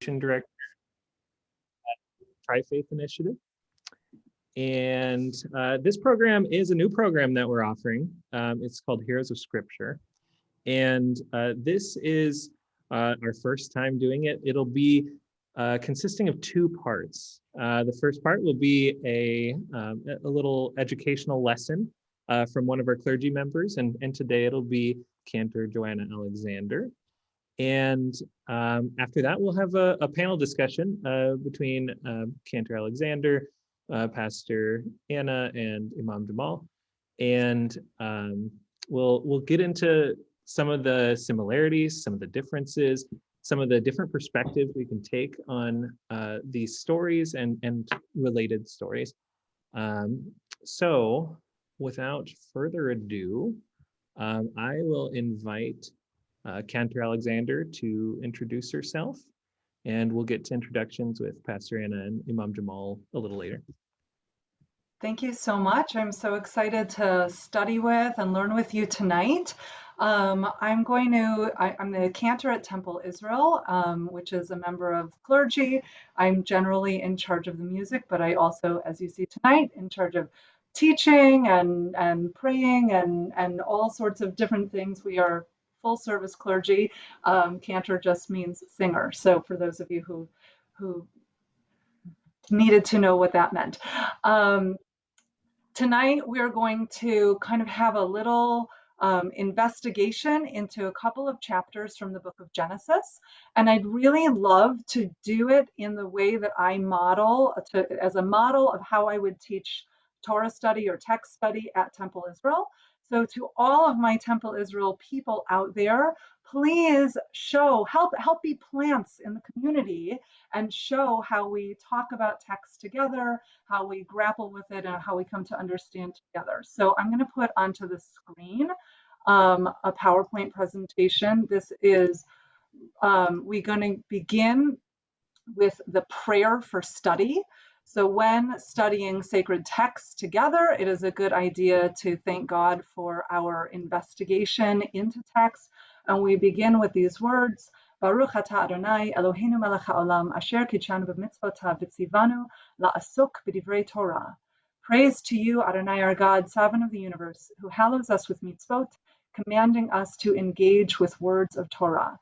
Director at Tri-Faith Initiative. And this program is a new program that we're offering. It's called Heroes of Scripture. And this is our first time doing it. It'll be consisting of two parts. The first part will be a little educational lesson from one of our clergy members. And today it'll be Cantor Joanna Alexander. And after that, we'll have a panel discussion between Cantor Alexander, Pastor Anna, and Imam Jamal. And we'll get into some of the similarities, some of the differences, some of the different perspectives we can take on these stories and related stories. So without further ado, I will invite Cantor Alexander to introduce herself, and we'll get to introductions with Pastor Anna and Imam Jamal a little later. Thank you so much. I'm so excited to study with and learn with you tonight. I'm the Cantor at Temple Israel, which is a member of clergy. I'm generally in charge of the music, but I also, as you see tonight, in charge of teaching and praying and all sorts of different things. We are full service clergy. Cantor just means singer. So for those of you who needed to know what that meant. Tonight, we're going to kind of have a little investigation into a couple of chapters from the book of Genesis. And I'd really love to do it in the way that I model, as a model of how I would teach Torah study or text study at Temple Israel. So to all of my Temple Israel people out there, please help be plants in the community and show how we talk about text together, how we grapple with it, and how we come to understand together. So I'm going to put onto the screen a PowerPoint presentation. This is, we're going to begin with the prayer for study. So when studying sacred texts together, it is a good idea to thank God for our investigation into text. And we begin with these words, Baruch atah Adonai Eloheinu melech haolam asher kitshanu b'mitzvotav v'tzivanu la'asok b'divrei Torah. Praise to you, Adonai our God, sovereign of the universe, who hallows us with mitzvot, commanding us to engage with words of Torah.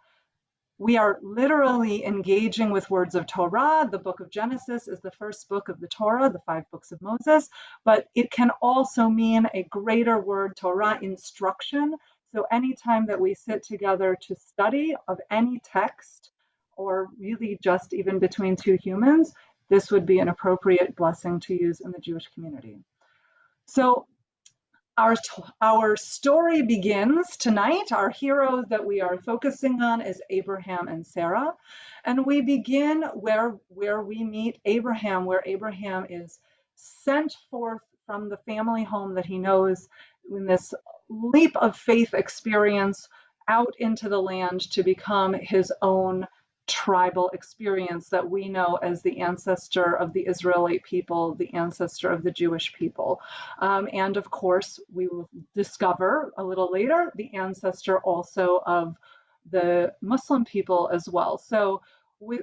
We are literally engaging with words of Torah. The book of Genesis is the first book of the Torah, the 5 books of Moses, but it can also mean a greater word, Torah, instruction. So anytime that we sit together to study of any text, or really just even between two humans, this would be an appropriate blessing to use in the Jewish community. So our story begins tonight. Our hero that we are focusing on is Abraham and Sarah. And we begin where we meet Abraham, where Abraham is sent forth from the family home that he knows in this leap of faith experience out into the land to become his own tribal experience that we know as the ancestor of the Israelite people, the ancestor of the Jewish people. And of course, we will discover a little later the ancestor also of the Muslim people as well. So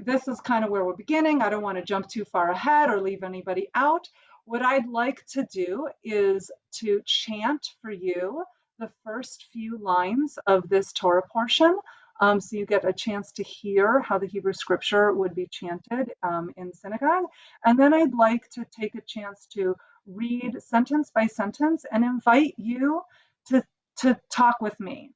this is kind of where we're beginning. I don't want to jump too far ahead or leave anybody out. What I'd like to do is to chant for you the first few lines of this Torah portion. So you get a chance to hear how the Hebrew scripture would be chanted in synagogue. And then I'd like to take a chance to read sentence by sentence and invite you to talk with me.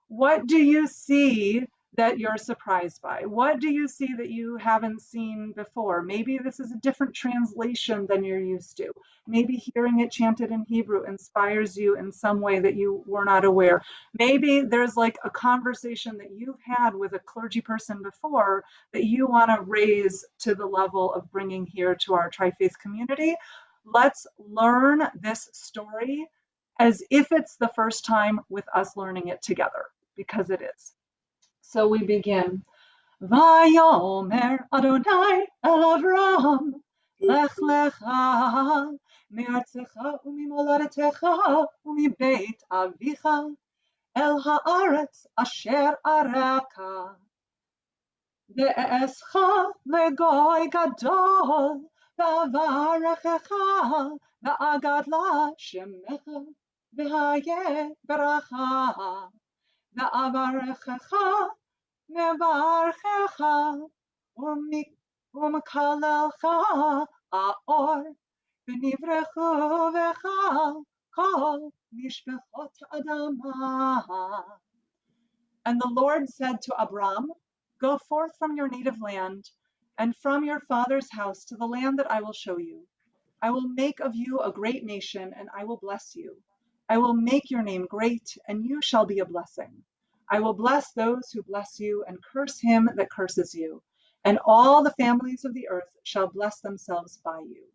What do you see that you're surprised by? What do you see that you haven't seen before? Maybe this is a different translation than you're used to. Maybe hearing it chanted in Hebrew inspires you in some way that you were not aware. Maybe there's like a conversation that you've had with a clergy person before that you want to raise to the level of bringing here to our Tri-Faith community. Let's learn this story as if it's the first time with us learning it together, because it is. So we begin. Vayomer Adonai el Avram, lech lecha me'artzecha u'mimoladetecha u'mibeit avicha el haaretz asher araka. Ve'escha legoy gadol, ve'avarechecha, ve'agadla shemecha, ve'haye beracha, ve'avarechecha, nevarchecha, u'mekalelcha aor, ve'nivrechu vecha, kol mishpechot adamah. And the Lord said to Abram, go forth from your native land and from your father's house to the land that I will show you. I will make of you a great nation, and I will bless you. I will make your name great, and you shall be a blessing. I will bless those who bless you, and curse him that curses you. And all the families of the earth shall bless themselves by you.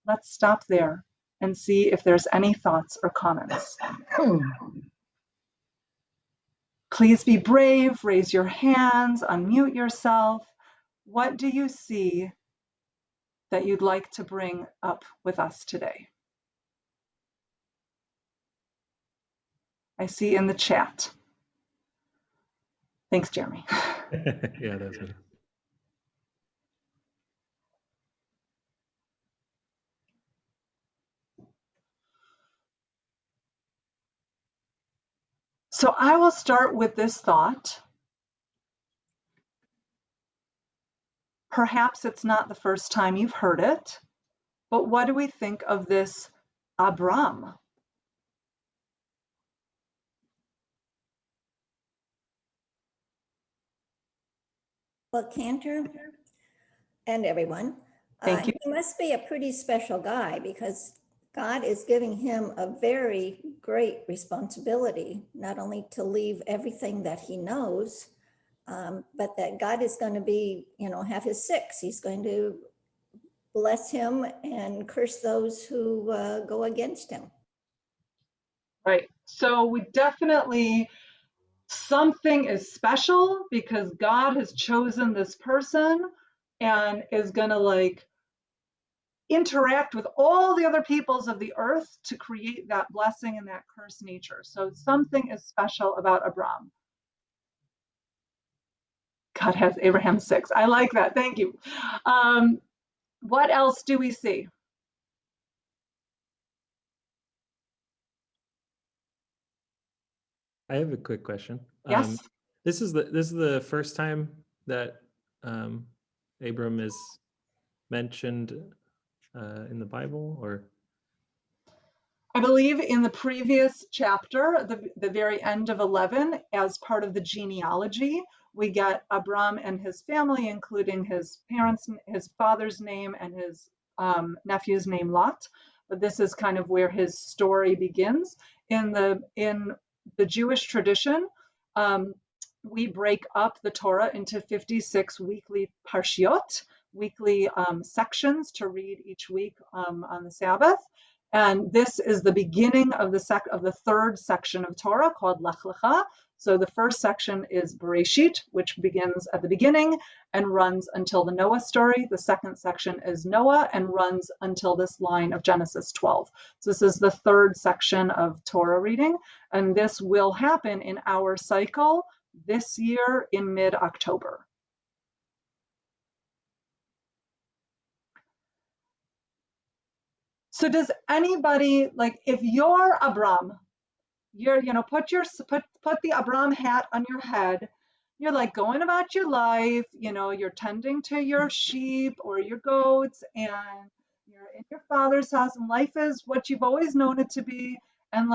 Let's stop there and see if there's any thoughts or comments. Please be brave, raise your hands, unmute yourself. What do you see that you'd like to bring up with us today? I see in the chat. Thanks, Jeremy. Yeah, that's me. So I will start with this thought. Perhaps it's not the first time you've heard it, but what do we think of this Abram? Well, Cantor and everyone, Thank you. he must be a pretty special guy because God is giving him a very great responsibility, not only to leave everything that he knows, but that God is going to be, have his six. He's going to bless him and curse those who go against him. Right. So we definitely, something is special because God has chosen this person and is going to interact with all the other peoples of the earth to create that blessing and that curse nature. So something is special about Abram. God has Abraham 6. I like that. Thank you. What else do we see? I have a quick question. Yes. This is the first time that Abram is mentioned in the Bible, or? I believe in the previous chapter, the very end of 11, as part of the genealogy, we get Abram and his family, including his parents, his father's name, and his nephew's name, Lot. But this is kind of where his story begins. In the Jewish tradition, we break up the Torah into 56 weekly parshiot, weekly sections to read each week on the Sabbath. And this is the beginning of the third section of Torah called Lech Lecha. So the first section is Bereshit, which begins at the beginning and runs until the Noah story. The second section is Noah and runs until this line of Genesis 12. So this is the third section of Torah reading. And this will happen in our cycle this year in mid-October. So does anybody, if you're Abram, you're, put the Abram hat on your head, you're going about your life, you're tending to your sheep or your goats, and you're in your father's house, and life is what you've always known it to be. And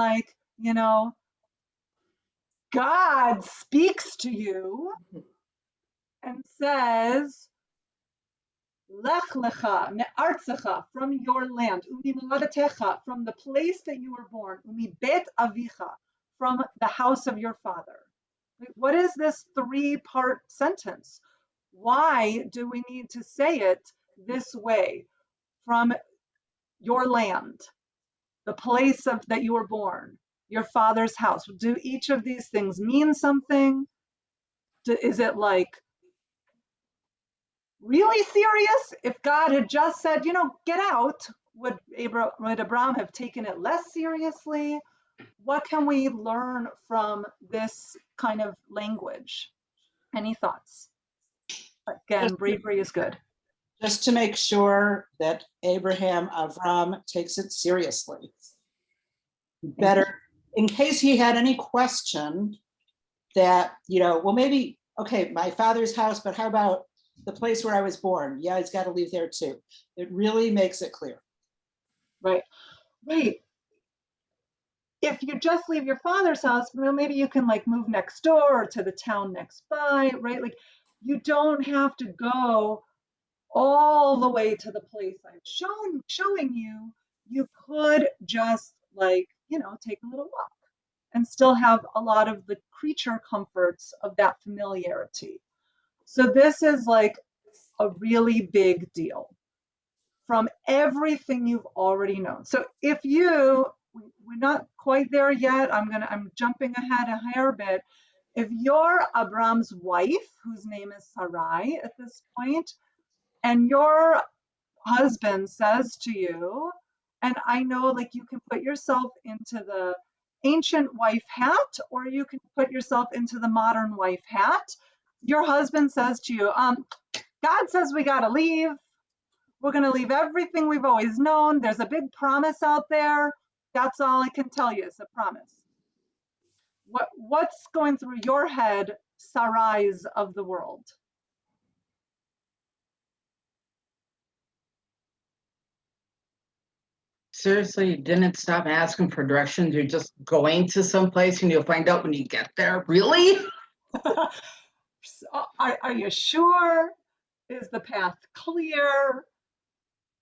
God speaks to you and says, Lech lecha me'artzecha, from your land, u'mimoladetecha, from the place that you were born, u'mibet avicha, from the house of your father. What is this three-part sentence? Why do we need to say it this way? From your land, the place that you were born, your father's house. Do each of these things mean something? Is it really serious? If God had just said, get out, would Abram have taken it less seriously? What can we learn from this kind of language? Any thoughts? Again, bravery is good. Just to make sure that Avram takes it seriously. Better, in case he had any question that, well, maybe, okay, my father's house, but how about the place where I was born? Yeah, he's got to leave there too. It really makes it clear. Right. If you just leave your father's house, well, maybe you can like move next door or to the town next by, right? Like you don't have to go all the way to the place I'm showing you. You could just like, take a little walk and still have a lot of the creature comforts of that familiarity. So this is like a really big deal from everything you've already known. So if we're not quite there yet, I'm jumping ahead a hair bit. If you're Abram's wife, whose name is Sarai at this point, and your husband says to you, and I know like you can put yourself into the ancient wife hat, or you can put yourself into the modern wife hat. Your husband says to you, God says we got to leave. We're going to leave everything we've always known. There's a big promise out there. That's all I can tell you is a promise. What's going through your head, Sarais of the world? Seriously, you didn't stop asking for directions. You're just going to some place and you'll find out when you get there. Really? Are you sure? Is the path clear?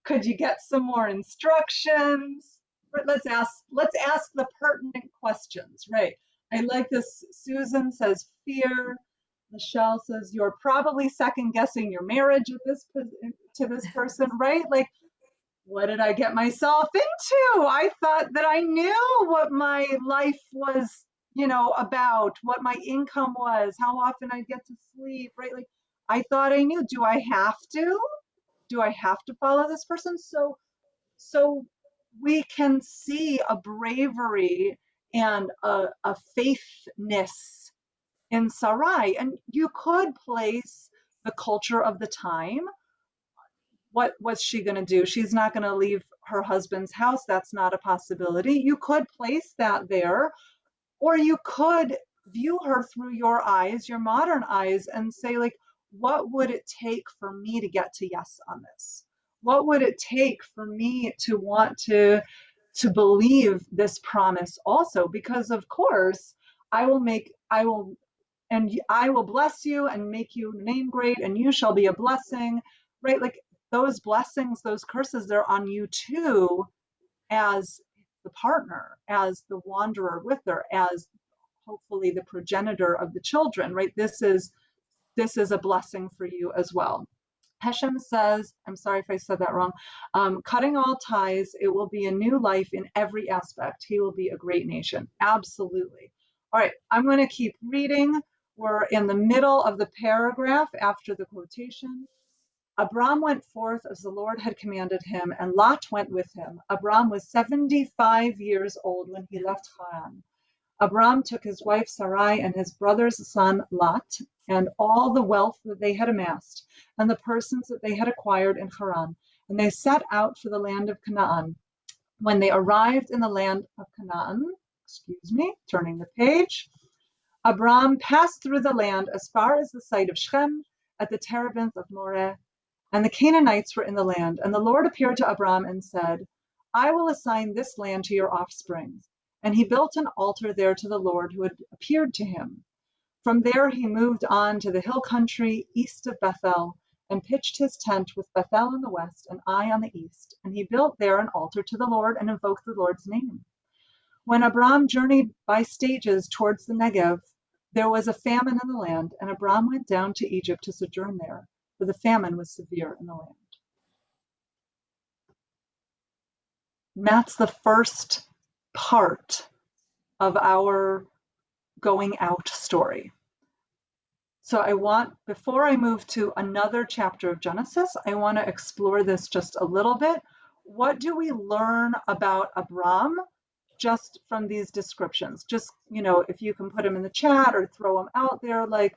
Could you get some more instructions? Let's ask the pertinent questions, right? I like this. Susan says fear. Michelle says you're probably second guessing your marriage to this person, right? Like, what did I get myself into? I thought that I knew what my life was, about, what my income was, how often I'd get to sleep, right? Like, I thought I knew. Do I have to? Do I have to follow this person? So we can see a bravery and a faithness in Sarai. And you could place the culture of the time. What was she going to do? She's not going to leave her husband's house. That's not a possibility. You could place that there, or you could view her through your eyes, your modern eyes, and say, like, what would it take for me to get to yes on this? What would it take for me to want to believe this promise also? Because of course, I will bless you and make you name great, and you shall be a blessing, right? Like those blessings, those curses, they're on you too, as the partner, as the wanderer with her, as hopefully the progenitor of the children, right? This is a blessing for you as well. Hashem says, I'm sorry if I said that wrong, cutting all ties, it will be a new life in every aspect. He will be a great nation. Absolutely. All right, I'm going to keep reading. We're in the middle of the paragraph after the quotation. Abram went forth as the Lord had commanded him, and Lot went with him. Abram was 75 years old when he left Haran. Abram took his wife Sarai and his brother's son Lot, and all the wealth that they had amassed, and the persons that they had acquired in Haran, and they set out for the land of Canaan. When they arrived in the land of Canaan, turning the page, Abram passed through the land as far as the site of Shechem at the terebinth of Moreh, and the Canaanites were in the land. And the Lord appeared to Abram and said, I will assign this land to your offspring. And he built an altar there to the Lord who had appeared to him. From there he moved on to the hill country east of Bethel and pitched his tent with Bethel on the west and Ai on the east. And he built there an altar to the Lord and invoked the Lord's name. When Abram journeyed by stages towards the Negev, there was a famine in the land, and Abram went down to Egypt to sojourn there, for the famine was severe in the land. And that's the first part of our going out story. So before I move to another chapter of Genesis, I want to explore this just a little bit. What do we learn about Abram just from these descriptions? Just, if you can put them in the chat or throw them out there, like,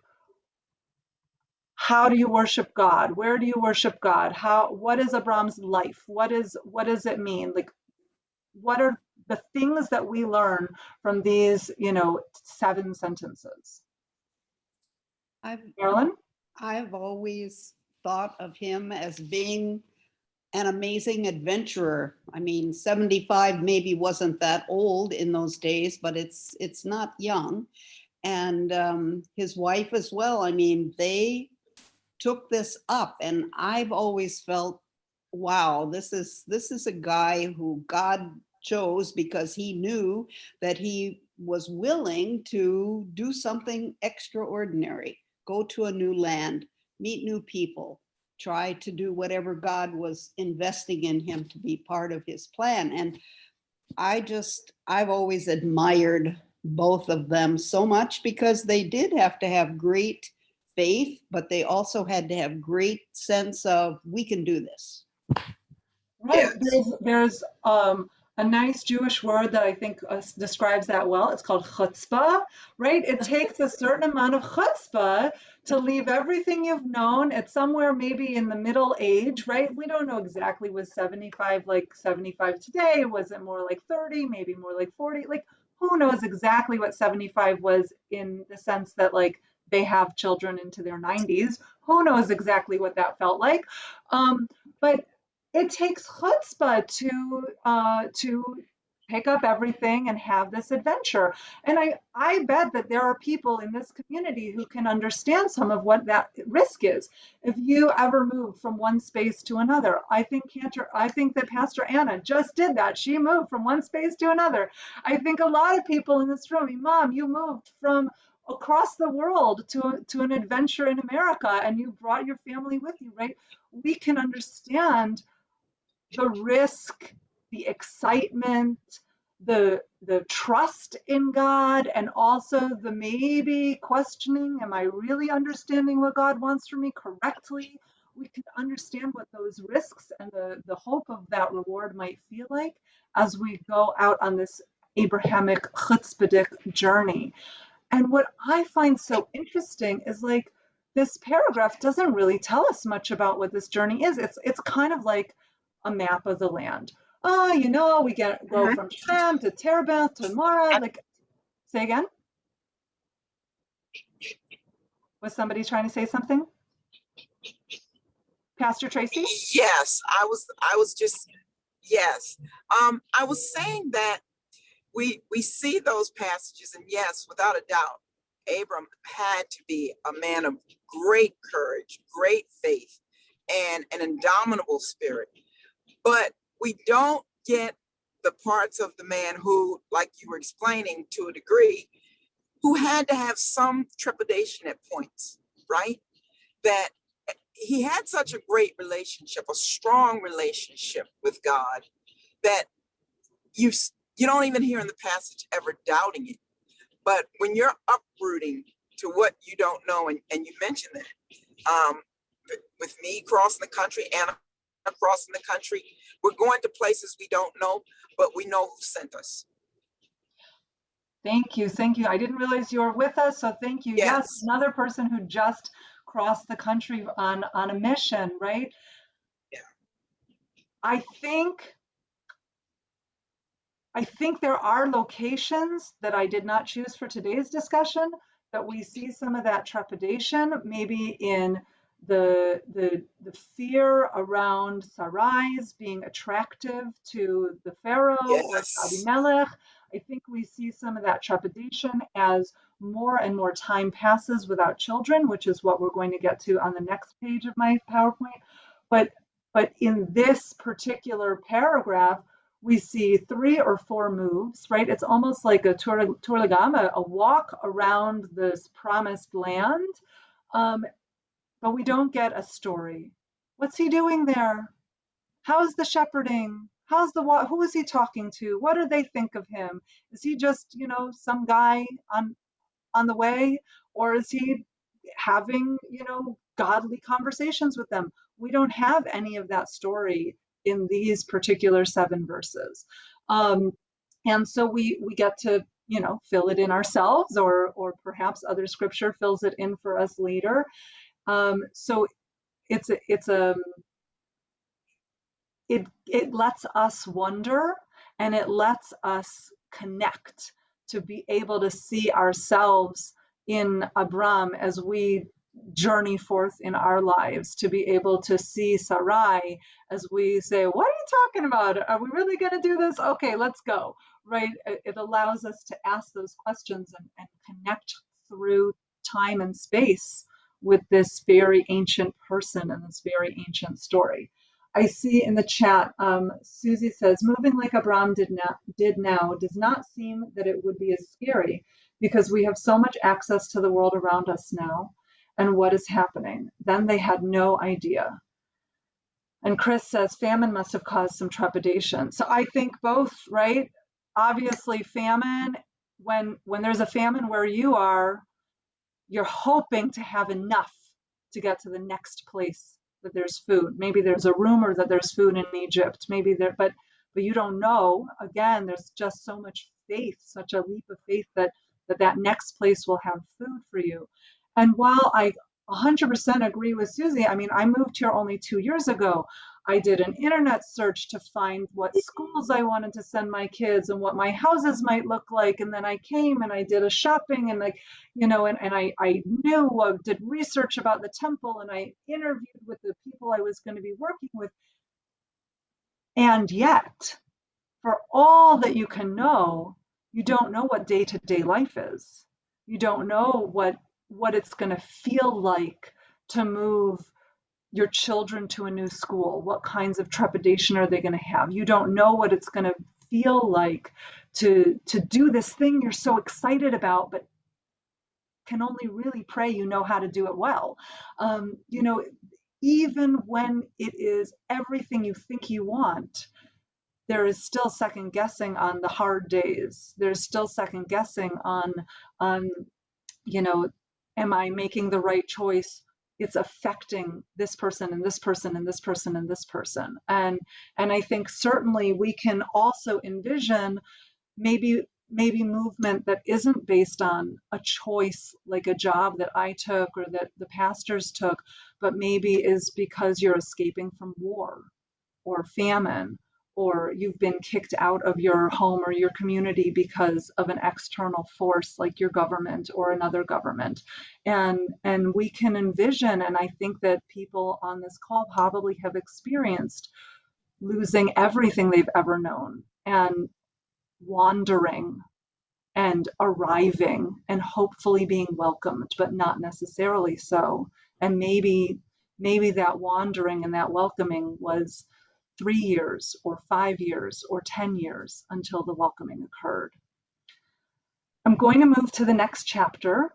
how do you worship God? Where do you worship God? What is Abram's life? What does it mean? Like, what are the things that we learn from these, 7 sentences? I've Marilyn? I've always thought of him as being an amazing adventurer. I mean, 75 maybe wasn't that old in those days, but it's not young. And his wife as well. I mean, they took this up, and I've always felt, wow, this is a guy who God chose because he knew that he was willing to do something extraordinary, go to a new land, meet new people, try to do whatever God was investing in him to be part of his plan. And I've always admired both of them so much because they did have to have great faith, but they also had to have great sense of, we can do this. Right. There's a nice Jewish word that I think describes that well. It's called Hutzpah, right? It takes a certain amount of chutzpah to leave everything you've known. It's somewhere maybe in the middle age, right? We don't know exactly, was 75 like 75 today? Was it more like 30, maybe more like 40? Like, who knows exactly what 75 was, in the sense that, like, they have children into their 90s. Who knows exactly what that felt like? But it takes chutzpah to pick up everything and have this adventure. And I bet that there are people in this community who can understand some of what that risk is. If you ever move from one space to another, I think that Pastor Anna just did that. She moved from one space to another. I think a lot of people in this room, Mom, you moved from across the world to an adventure in America, and you brought your family with you, right? We can understand the risk, the excitement, the trust in God, and also the maybe questioning, am I really understanding what God wants from me correctly? We can understand what those risks and the hope of that reward might feel like as we go out on this Abrahamic chutzpahdic journey. And what I find so interesting is, like, this paragraph doesn't really tell us much about what this journey is. It's kind of like a map of the land. Oh, we go from Shem to Terebinth to Mara. Like, say again? Was somebody trying to say something? Pastor Tracy? Yes, I was just, yes. I was saying that we see those passages, and yes, without a doubt, Abram had to be a man of great courage, great faith, and an indomitable spirit. But we don't get the parts of the man who, like you were explaining to a degree, who had to have some trepidation at points, right? That he had such a great relationship, a strong relationship with God, that you don't even hear in the passage ever doubting it. But when you're uprooting to what you don't know, and you mentioned that, with me crossing the country, Anna crossing the country, we're going to places we don't know, but we know who sent us. Thank you. I didn't realize you were with us, so thank you. Yes, another person who just crossed the country on a mission, right? Yeah. I think there are locations that I did not choose for today's discussion that we see some of that trepidation, maybe in the fear around Sarai's being attractive to the Pharaoh or to Abimelech. I think we see some of that trepidation as more and more time passes without children, which is what we're going to get to on the next page of my PowerPoint. But in this particular paragraph, we see 3 or 4 moves, right? It's almost like a tour de gamme, a walk around this promised land, but we don't get a story. What's he doing there? How's the shepherding? Who is he talking to? What do they think of him? Is he just, some guy on the way, or is he having, godly conversations with them? We don't have any of that story in these particular 7 verses. And so we get to, fill it in ourselves, or perhaps other scripture fills it in for us later. So it lets us wonder, and it lets us connect to be able to see ourselves in Abram as we journey forth in our lives, to be able to see Sarai as we say, what are you talking about? Are we really going to do this? Okay, let's go. Right? It allows us to ask those questions and connect through time and space with this very ancient person and this very ancient story. I see in the chat, Susie says, moving like Abram did now does not seem that it would be as scary because we have so much access to the world around us now and what is happening. Then they had no idea. And Chris says, famine must have caused some trepidation. So I think both, right? Obviously famine, when there's a famine where you are, you're hoping to have enough to get to the next place that there's food. Maybe there's a rumor that there's food in Egypt. Maybe there, but you don't know. Again, there's just so much faith, such a leap of faith that next place will have food for you. And while I 100% agree with Susie, I mean, I moved here only 2 years ago. I did an internet search to find what schools I wanted to send my kids and what my houses might look like. And then I came and I did a shopping and I knew, did research about the temple, and I interviewed with the people I was going to be working with. And yet, for all that you can know, you don't know what day-to-day life is. You don't know what it's going to feel like to move your children to a new school. What kinds of trepidation are they going to have? You don't know what it's going to feel like to do this thing you're so excited about, but can only really pray you know how to do it well. Even when it is everything you think you want, there is still second guessing on the hard days. There's still second guessing on am I making the right choice? It's affecting this person and this person and this person and this person. And I think certainly we can also envision maybe movement that isn't based on a choice like a job that I took or that the pastors took, but maybe is because you're escaping from war or famine, or you've been kicked out of your home or your community because of an external force like your government or another government. And we can envision, and I think that people on this call probably have experienced losing everything they've ever known and wandering and arriving and hopefully being welcomed, but not necessarily so. And maybe that wandering and that welcoming was 3 years or 5 years or 10 years until the welcoming occurred. I'm going to move to the next chapter,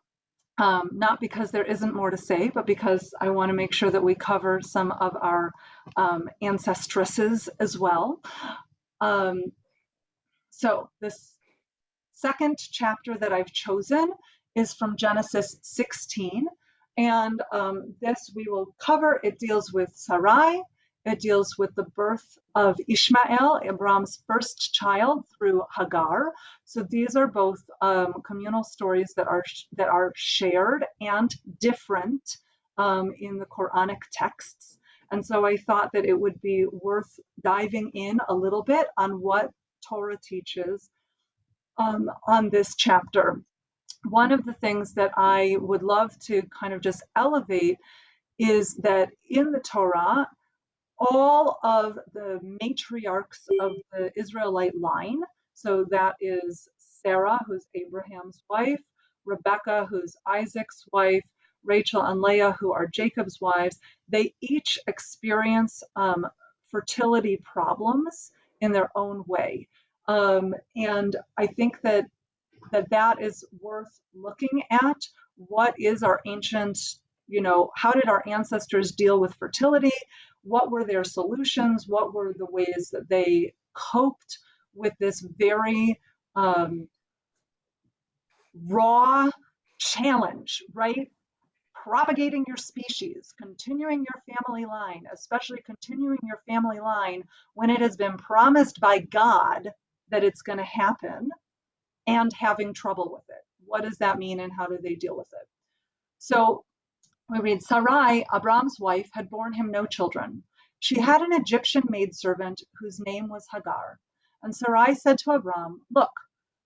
not because there isn't more to say, but because I want to make sure that we cover some of our ancestresses as well. So this second chapter that I've chosen is from Genesis 16. And this we will cover. It deals with Sarai. It deals with the birth of Ishmael, Abraham's first child, through Hagar. So these are both communal stories that are shared and different in the Quranic texts. And so I thought that it would be worth diving in a little bit on what Torah teaches on this chapter. One of the things that I would love to kind of just elevate is that in the Torah, all of the matriarchs of the Israelite line, so that is Sarah, who's Abraham's wife, Rebecca, who's Isaac's wife, Rachel and Leah, who are Jacob's wives, they each experience fertility problems in their own way. And I think that is worth looking at. What is our ancient, how did our ancestors deal with fertility? What were their solutions? What were the ways that they coped with this very raw challenge, right? Propagating your species, continuing your family line, especially continuing your family line when it has been promised by God that it's going to happen, and having trouble with it. What does that mean and how do they deal with it? So We read, Sarai, Abram's wife, had borne him no children. She had an Egyptian maidservant whose name was Hagar. And Sarai said to Abram, look,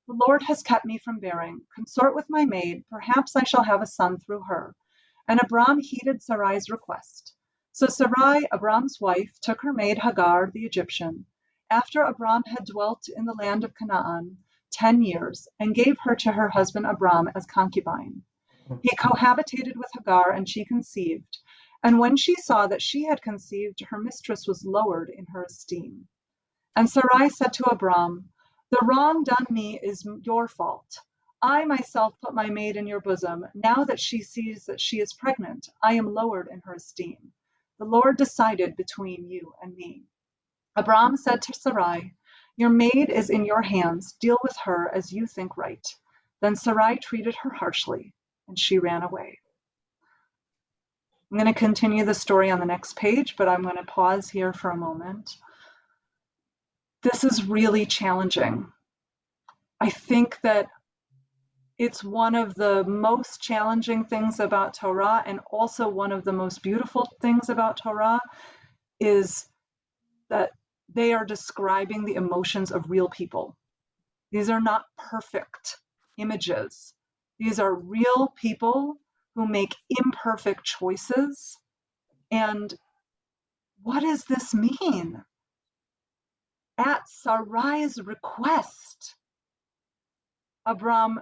the Lord has kept me from bearing. Consort with my maid. Perhaps I shall have a son through her. And Abram heeded Sarai's request. So Sarai, Abram's wife, took her maid Hagar, the Egyptian, after Abram had dwelt in the land of Canaan 10 years, and gave her to her husband Abram as concubine. He cohabitated with Hagar, and she conceived. And when she saw that she had conceived, her mistress was lowered in her esteem. And Sarai said to Abram, the wrong done me is your fault. I myself put my maid in your bosom. Now that she sees that she is pregnant, I am lowered in her esteem. The Lord decided between you and me. Abram said to Sarai, your maid is in your hands. Deal with her as you think right. Then Sarai treated her harshly, and she ran away. I'm going to continue the story on the next page, but I'm going to pause here for a moment. This is really challenging. I think that it's one of the most challenging things about Torah, and also one of the most beautiful things about Torah is that they are describing the emotions of real people. These are not perfect images. These are real people who make imperfect choices. And what does this mean? At Sarai's request, Abram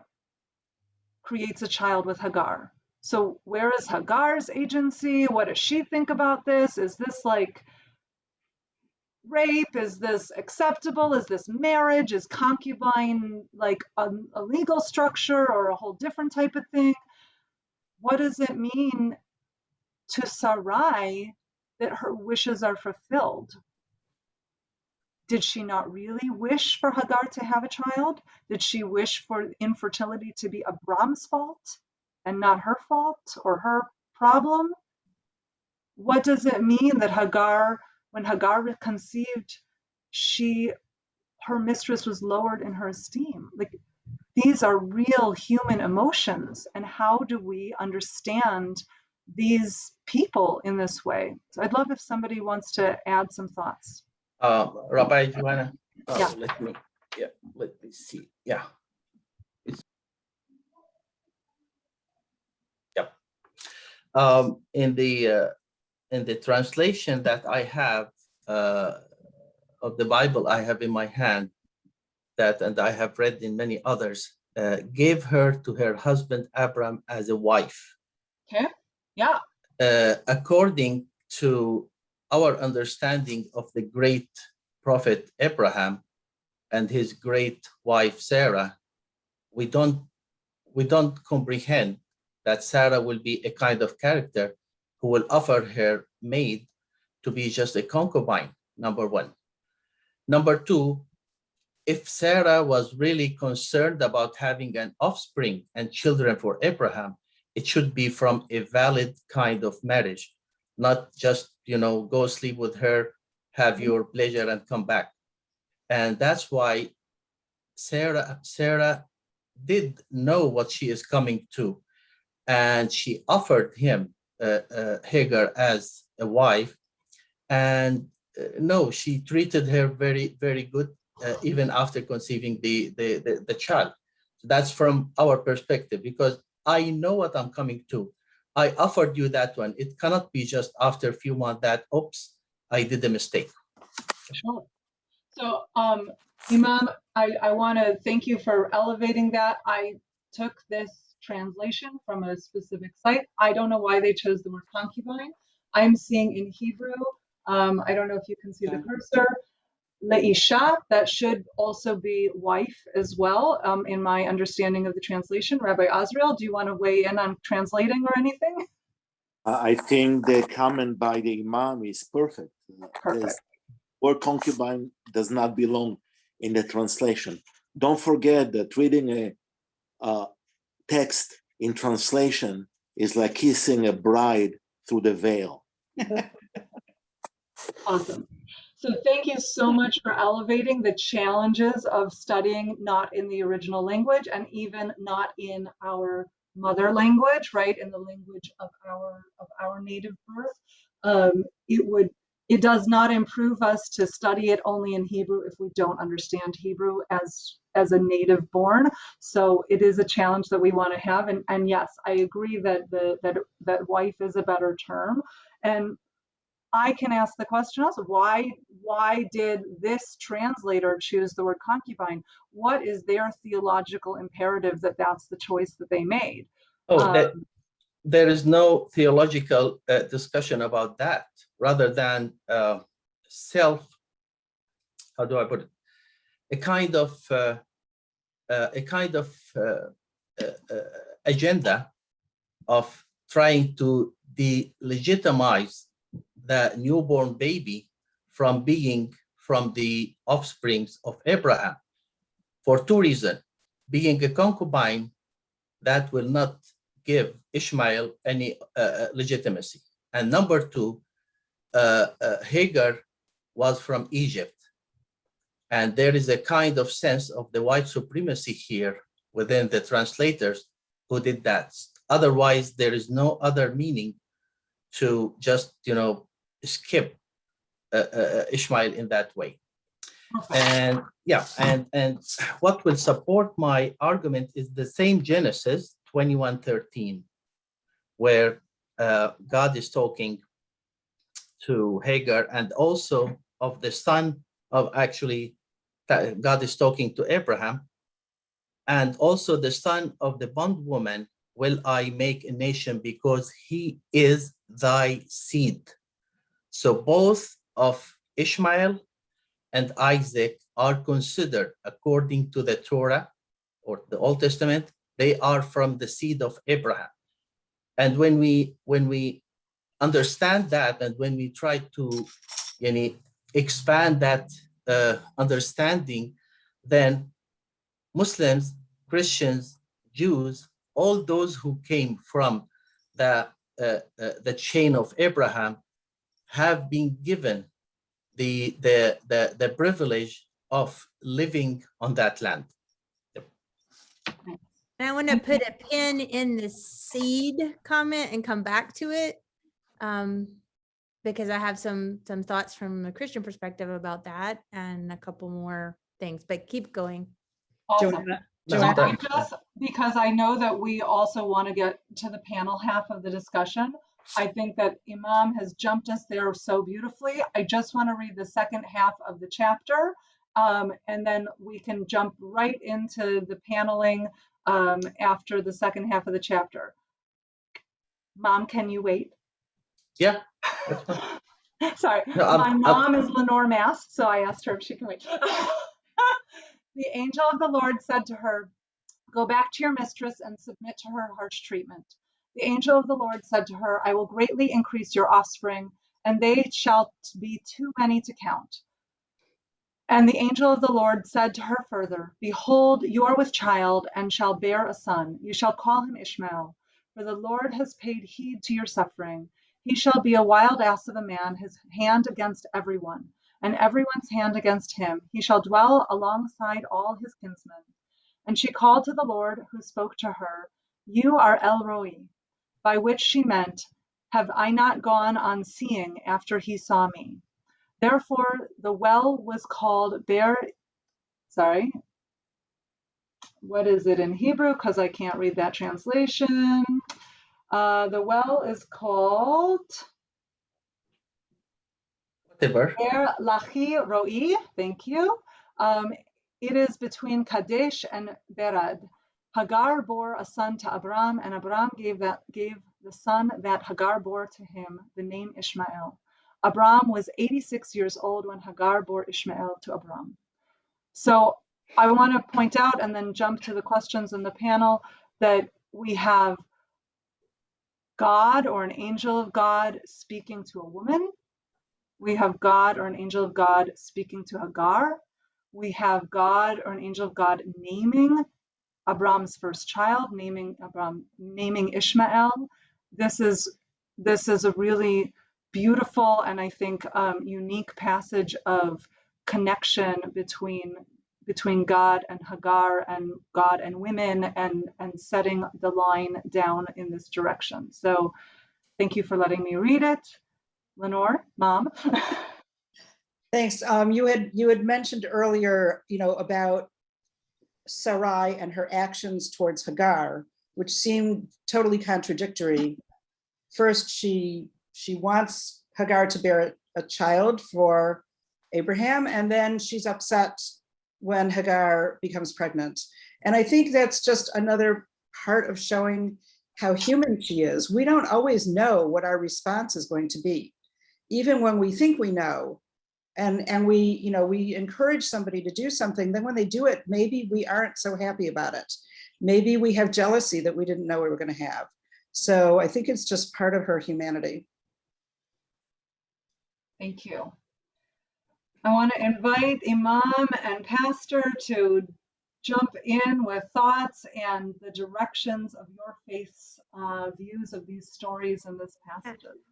creates a child with Hagar. So where is Hagar's agency? What does she think about this? Is this like rape? Is this acceptable? Is this marriage? Is concubine like a legal structure or a whole different type of thing? What does it mean to Sarai that her wishes are fulfilled? Did she not really wish for Hagar to have a child? Did she wish for infertility to be Abram's fault and not her fault or her problem? What does it mean that Hagar, when Hagar conceived, her mistress was lowered in her esteem? Like, these are real human emotions, and how do we understand these people in this way? So I'd love if somebody wants to add some thoughts. Rabbi Joanna, Yeah. let me see. Yeah. Yep. In the translation that I have of the Bible I have in my hand, and I have read in many others, gave her to her husband Abram as a wife. Okay. Yeah. According to our understanding of the great prophet Abraham and his great wife Sarah, we don't comprehend that Sarah will be a kind of character who will offer her maid to be just a concubine, number one. Number two, if Sarah was really concerned about having an offspring and children for Abraham, it should be from a valid kind of marriage, not just, go sleep with her, have your pleasure and come back. And that's why Sarah did know what she is coming to. And she offered him Hagar as a wife. And no, she treated her very, very good, even after conceiving the child. So that's from our perspective, because I know what I'm coming to. I offered you that one. It cannot be just after a few months that, oops, I did a mistake. Sure. So, Imam, I want to thank you for elevating that. I took this translation from a specific site. I don't know why they chose the word concubine. I'm seeing in Hebrew, I don't know if you can see the cursor, leisha, that should also be wife as well, in my understanding of the translation. Rabbi Azrael, do you want to weigh in on translating or anything? I think the comment by the Imam is perfect. Perfect. The word concubine does not belong in the translation. Don't forget that reading a text in translation is like kissing a bride through the veil. Awesome. So thank you so much for elevating the challenges of studying not in the original language and even not in our mother language, right, in the language of our native birth, it does not improve us to study it only in Hebrew if we don't understand Hebrew as a native born. So it is a challenge that we want to have. And yes, I agree that that wife is a better term. And I can ask the question also, why did this translator choose the word concubine? What is their theological imperative that that's the choice that they made? Oh, there is no theological discussion about that, rather than how do I put it? A kind of agenda of trying to delegitimize the newborn baby from being from the offsprings of Abraham, for two reasons. Being a concubine, that will not give Ishmael any legitimacy. And number two, Hagar was from Egypt. And there is a kind of sense of the white supremacy here within the translators who did that. Otherwise, there is no other meaning to just, skip Ishmael in that way. And yeah, and what will support my argument is the same Genesis 21:13, where God is talking to Hagar, and also of the son of, actually, God is talking to Abraham, and also the son of the bondwoman will I make a nation, because he is thy seed. So both of Ishmael and Isaac are considered, according to the Torah or the Old Testament, they are from the seed of Abraham. And when we understand that, and when we try to expand that understanding, then Muslims, Christians, Jews, all those who came from the chain of Abraham have been given the privilege of living on that land. And I want to put a pin in the seed comment and come back to it, because I have some thoughts from a Christian perspective about that, and a couple more things. But keep going. Awesome. Joanna, Just because I know that we also want to get to the panel half of the discussion, I think that Imam has jumped us there so beautifully. I just want to read the second half of the chapter, and then we can jump right into the paneling after the second half of the chapter. Mom, can you wait? Yeah. Sorry, No, my mom is Lenore Mast, so I asked her if she can wait. The angel of the Lord said to her, "Go back to your mistress and submit to her harsh treatment." The angel of the Lord said to her, "I will greatly increase your offspring, and they shall be too many to count." And the angel of the Lord said to her further, "Behold, you are with child, and shall bear a son. You shall call him Ishmael, for the Lord has paid heed to your suffering. He shall be a wild ass of a man, his hand against everyone, and everyone's hand against him. He shall dwell alongside all his kinsmen." And she called to the Lord, who spoke to her, "You are El Roi," by which she meant, "Have I not gone on seeing after he saw me?" Therefore, the well was called what is it in Hebrew? Because I can't read that translation. The well is called whatever. Er Lachi Roi. Thank you. It is between Kadesh and Berad. Hagar bore a son to Abram, and Abram gave the son that Hagar bore to him the name Ishmael. Abram was 86 years old when Hagar bore Ishmael to Abram. So I want to point out, and then jump to the questions in the panel, that we have God or an angel of God speaking to a woman. We have God or an angel of God speaking to Hagar. We have God or an angel of God naming Abram's first child, naming Ishmael. This is a really beautiful and I think unique passage of connection between between God and Hagar and God and women, and setting the line down in this direction. So thank you for letting me read it. Lenore, Mom. Thanks. You had mentioned earlier, about Sarai and her actions towards Hagar, which seemed totally contradictory. First, she wants Hagar to bear a child for Abraham, and then she's upset when Hagar becomes pregnant. And I think that's just another part of showing how human she is. We don't always know what our response is going to be, even when we think we know. And we encourage somebody to do something, then when they do it, maybe we aren't so happy about it. Maybe we have jealousy that we didn't know we were going to have. So I think it's just part of her humanity. Thank you. I want to invite Imam and Pastor to jump in with thoughts and the directions of your faith's views of these stories and this passages.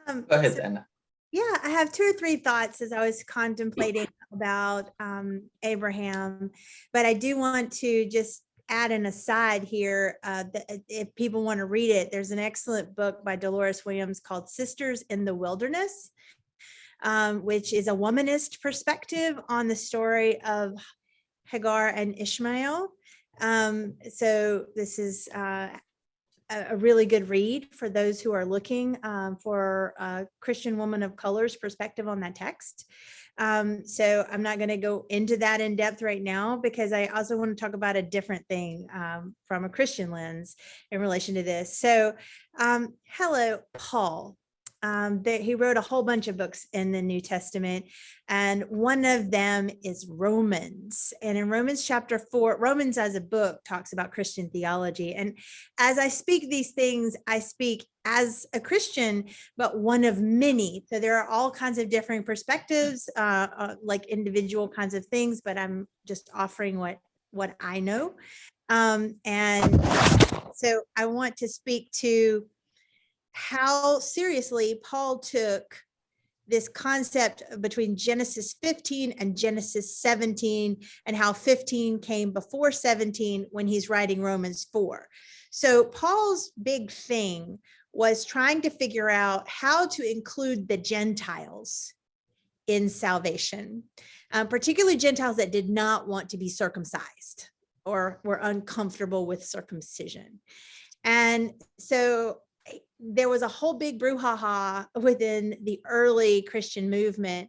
Go ahead, Anna. Yeah, I have 2 or 3 thoughts as I was contemplating about Abraham, but I do want to just add an aside here. That if people want to read it, there's an excellent book by Dolores Williams called Sisters in the Wilderness, which is a womanist perspective on the story of Hagar and Ishmael. So this is a really good read for those who are looking for a Christian woman of color's perspective on that text. So I'm not going to go into that in depth right now, because I also want to talk about a different thing from a Christian lens in relation to this. So hello, Paul. He wrote a whole bunch of books in the New Testament, and one of them is Romans. And in Romans chapter 4, Romans as a book talks about Christian theology. And as I speak these things, I speak as a Christian, but one of many. So there are all kinds of different perspectives, like individual kinds of things, but I'm just offering what I know. And so I want to speak to how seriously Paul took this concept between Genesis 15 and Genesis 17, and how 15 came before 17 when he's writing Romans 4. So Paul's big thing was trying to figure out how to include the Gentiles in salvation, particularly Gentiles that did not want to be circumcised or were uncomfortable with circumcision. And so there was a whole big brouhaha within the early Christian movement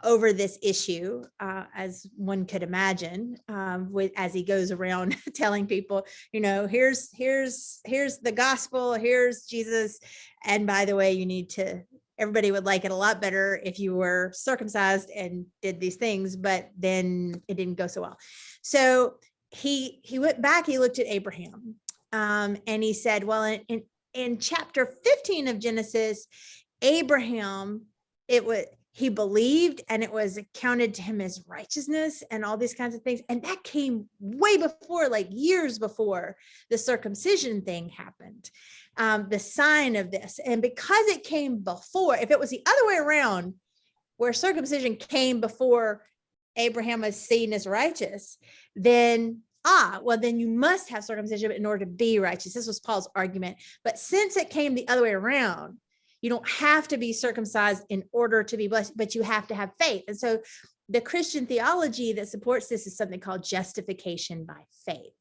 over this issue, as one could imagine, as he goes around telling people, here's the gospel, here's Jesus, and by the way, everybody would like it a lot better if you were circumcised and did these things, but then it didn't go so well. So he went back, he looked at Abraham, and he said, well, in chapter 15 of Genesis, Abraham, he believed and it was accounted to him as righteousness and all these kinds of things. And that came way before, like years before the circumcision thing happened, the sign of this. And because it came before, if it was the other way around, where circumcision came before Abraham was seen as righteous, then then you must have circumcision in order to be righteous. This was Paul's argument. But since it came the other way around, you don't have to be circumcised in order to be blessed, but you have to have faith. And so the Christian theology that supports this is something called justification by faith.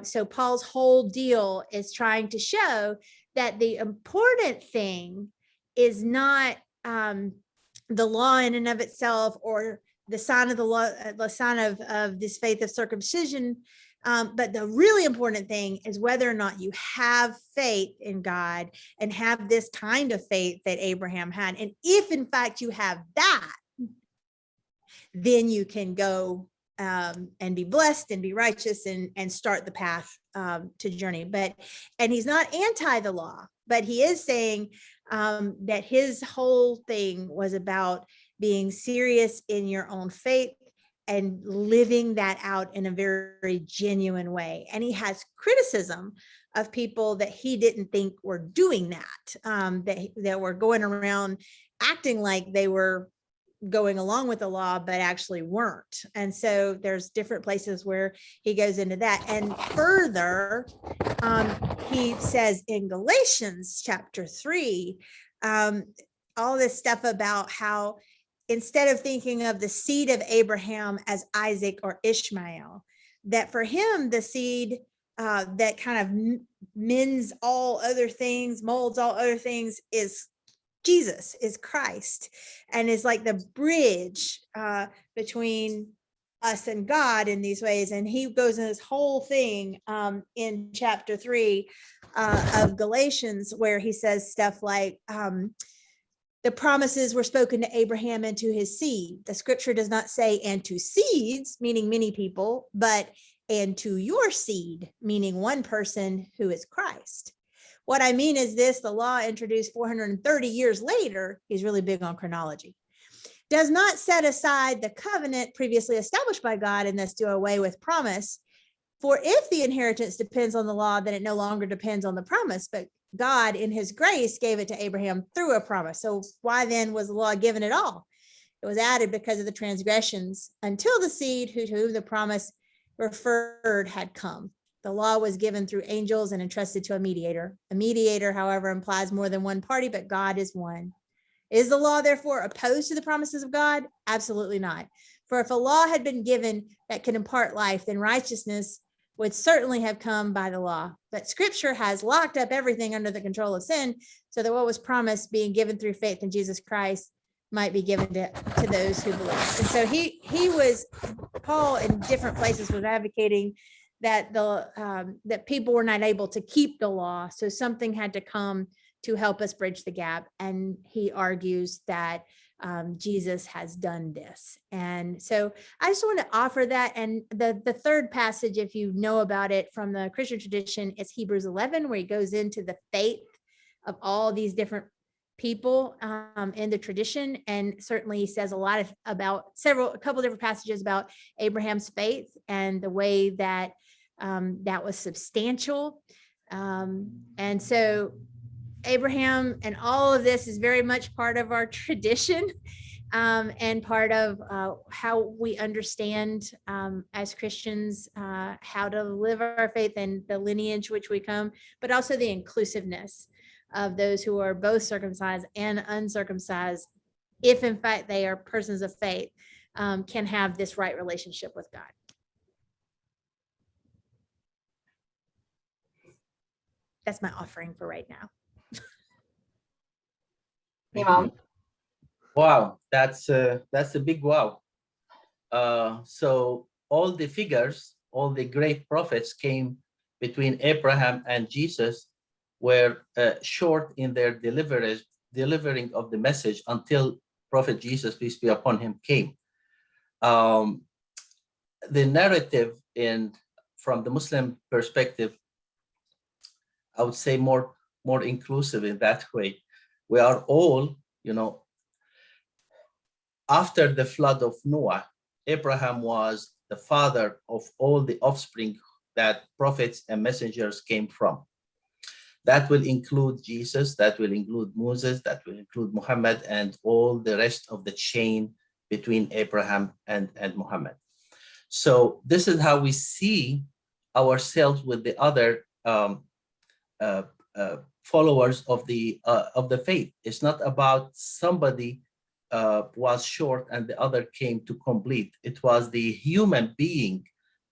So Paul's whole deal is trying to show that the important thing is not the law in and of itself, or the sign of the law, the sign of this faith of circumcision. But the really important thing is whether or not you have faith in God and have this kind of faith that Abraham had. And if in fact you have that, then you can go and be blessed and be righteous and start the path to journey. And he's not anti the law, but he is saying that his whole thing was about being serious in your own faith and living that out in a very genuine way. And he has criticism of people that he didn't think were doing that, that were going around acting like they were going along with the law, but actually weren't. And so there's different places where he goes into that. And further, he says in Galatians chapter 3, all this stuff about how instead of thinking of the seed of Abraham as Isaac or Ishmael, that for him, the seed that kind of mends all other things, molds all other things, is Jesus, is Christ, and is like the bridge between us and God in these ways. And he goes in this whole thing in chapter 3 of Galatians, where he says stuff like, the promises were spoken to Abraham and to his seed. The scripture does not say and to seeds, meaning many people, but and to your seed, meaning one person, who is Christ. What I mean is this: the law introduced 430 years later, he's really big on chronology, does not set aside the covenant previously established by God and thus do away with promise. For if the inheritance depends on the law, then it no longer depends on the promise, but God in his grace gave it to Abraham through a promise. So why then was the law given at all? It was added because of the transgressions until the seed to whom the promise referred had come. The law was given through angels and entrusted to a mediator. A mediator, however, implies more than one party, but God is one. Is the law therefore opposed to the promises of God? Absolutely not. For if a law had been given that could impart life, then righteousness would certainly have come by the law. But scripture has locked up everything under the control of sin, so that what was promised, being given through faith in Jesus Christ, might be given to those who believe. And so Paul in different places was advocating that that people were not able to keep the law, so something had to come to help us bridge the gap. And he argues that Jesus has done this. And so I just want to offer that. And the third passage, if you know about it from the Christian tradition, is Hebrews 11, where he goes into the faith of all these different people in the tradition. And certainly he says a lot about a couple different passages about Abraham's faith and the way that that was substantial. And so Abraham and all of this is very much part of our tradition and part of how we understand as Christians how to live our faith and the lineage which we come, but also the inclusiveness of those who are both circumcised and uncircumcised, if in fact they are persons of faith, can have this right relationship with God. That's my offering for right now. Hey, Mom. Wow, that's a big wow. So all the figures, all the great prophets came between Abraham and Jesus were short in their delivering of the message until Prophet Jesus, peace be upon him, came. The narrative from the Muslim perspective, I would say more inclusive in that way. We are all, after the flood of Noah, Abraham was the father of all the offspring that prophets and messengers came from. That will include Jesus, that will include Moses, that will include Muhammad, and all the rest of the chain between Abraham and Muhammad. So this is how we see ourselves with the other followers of the faith. It's not about somebody was short and the other came to complete. It was the human being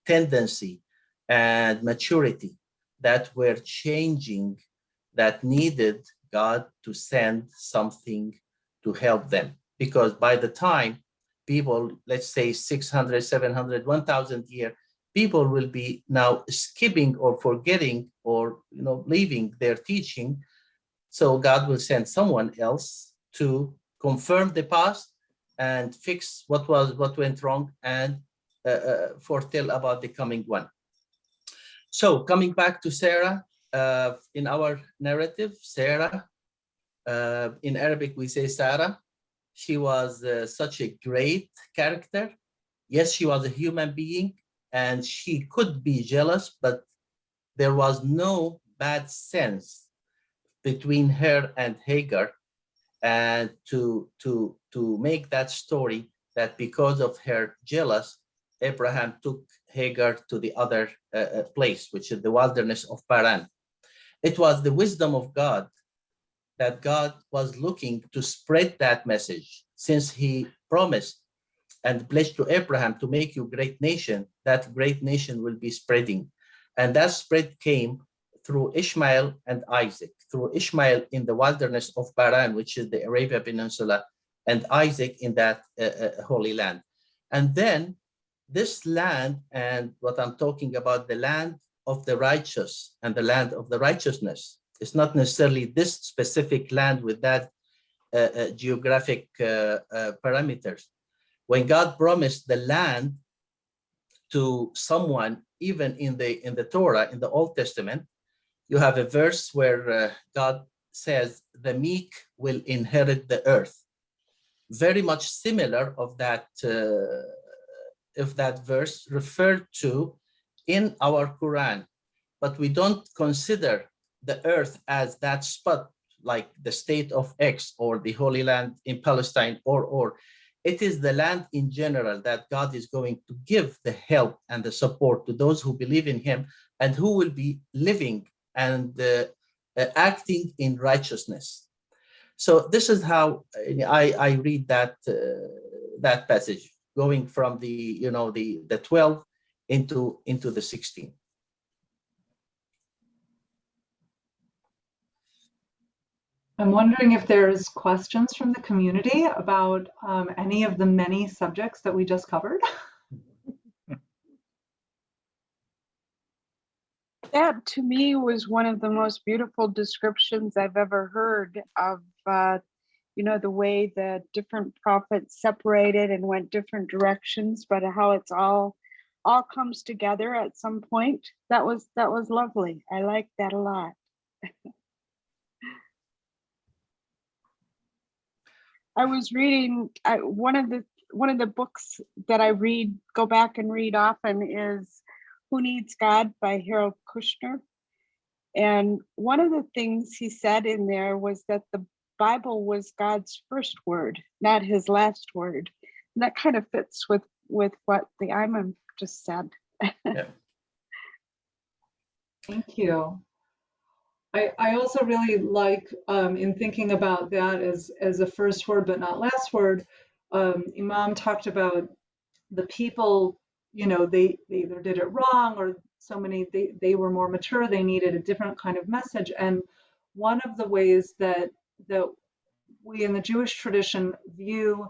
tendency and maturity that were changing, that needed God to send something to help them. Because by the time people, let's say 600, 700, 1,000 years, people will be now skipping or forgetting or leaving their teaching. So God will send someone else to confirm the past and fix what went wrong and foretell about the coming one. So coming back to Sarah, in our narrative, Sarah, in Arabic we say Sarah. She was such a great character. Yes, she was a human being and she could be jealous, but there was no bad sense between her and Hagar, and to make that story that because of her jealous, Abraham took Hagar to the other place, which is the wilderness of Paran. It was the wisdom of God that God was looking to spread that message, since he promised and pledged to Abraham to make you a great nation. That great nation will be spreading. And that spread came through Ishmael and Isaac, through Ishmael in the wilderness of Paran, which is the Arabia Peninsula, and Isaac in that Holy Land. And then this land, and what I'm talking about, the land of the righteous and the land of the righteousness, it's not necessarily this specific land with that geographic parameters. When God promised the land to someone, even in the Torah, in the Old Testament, you have a verse where God says, the meek will inherit the earth. Very much similar of that, if that verse referred to in our Quran, but we don't consider the earth as that spot, like the state of X or the Holy Land in Palestine, or it is the land in general that God is going to give the help and the support to those who believe in him and who will be living and acting in righteousness. So this is how I read that that passage, going from the the 12 into the 16. I'm wondering if there's questions from the community about any of the many subjects that we just covered. That to me was one of the most beautiful descriptions I've ever heard of, the way the different prophets separated and went different directions, but how it's all comes together at some point. That was lovely. I liked that a lot. I was reading one of the books that I go back and read often is Who Needs God by Harold Kushner. And one of the things he said in there was that the Bible was God's first word, not his last word. And that kind of fits with what the Imam just said. Yeah. Thank you. I also really like, in thinking about that as a first word but not last word, Imam talked about the people, they either did it wrong or they were more mature, they needed a different kind of message. And one of the ways that we in the Jewish tradition view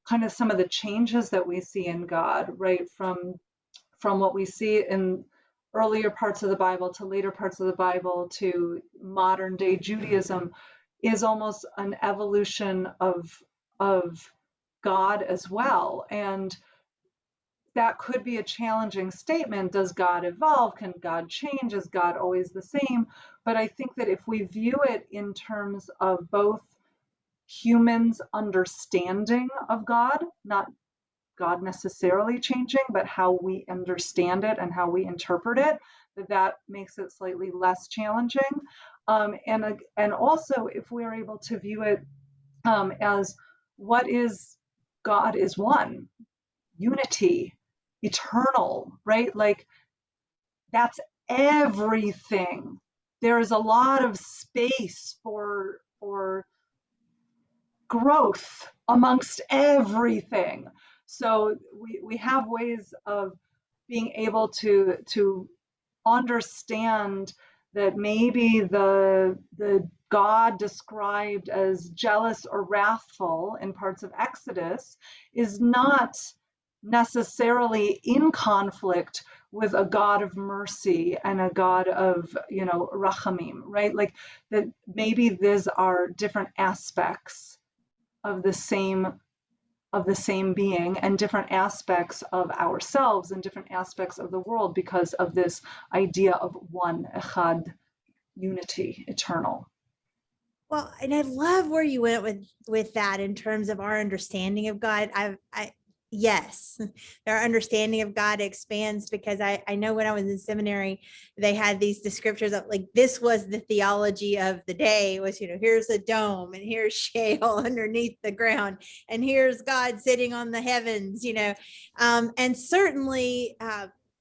kind of some of the changes that we see in God, right, from what we see in earlier parts of the Bible to later parts of the Bible to modern day Judaism, is almost an evolution of God as well. And that could be a challenging statement. Does God evolve? Can God change? Is God always the same? But I think that if we view it in terms of both humans' understanding of God, not God necessarily changing, but how we understand it and how we interpret it, that makes it slightly less challenging. And also, if we're able to view it as what is God is one, unity, eternal, right? Like that's everything. There is a lot of space for growth amongst everything. So we have ways of being able to understand that maybe the God described as jealous or wrathful in parts of Exodus is not necessarily in conflict with a God of mercy and a God of, rachamim, right? Like that maybe these are different aspects of the same being and different aspects of ourselves and different aspects of the world because of this idea of one, echad, unity, eternal. Well, and I love where you went with that in terms of our understanding of God. yes, their understanding of God expands, because I know when I was in seminary, they had these descriptors of like, this was the theology of the day was, here's a dome and here's shale underneath the ground and here's God sitting on the heavens, and certainly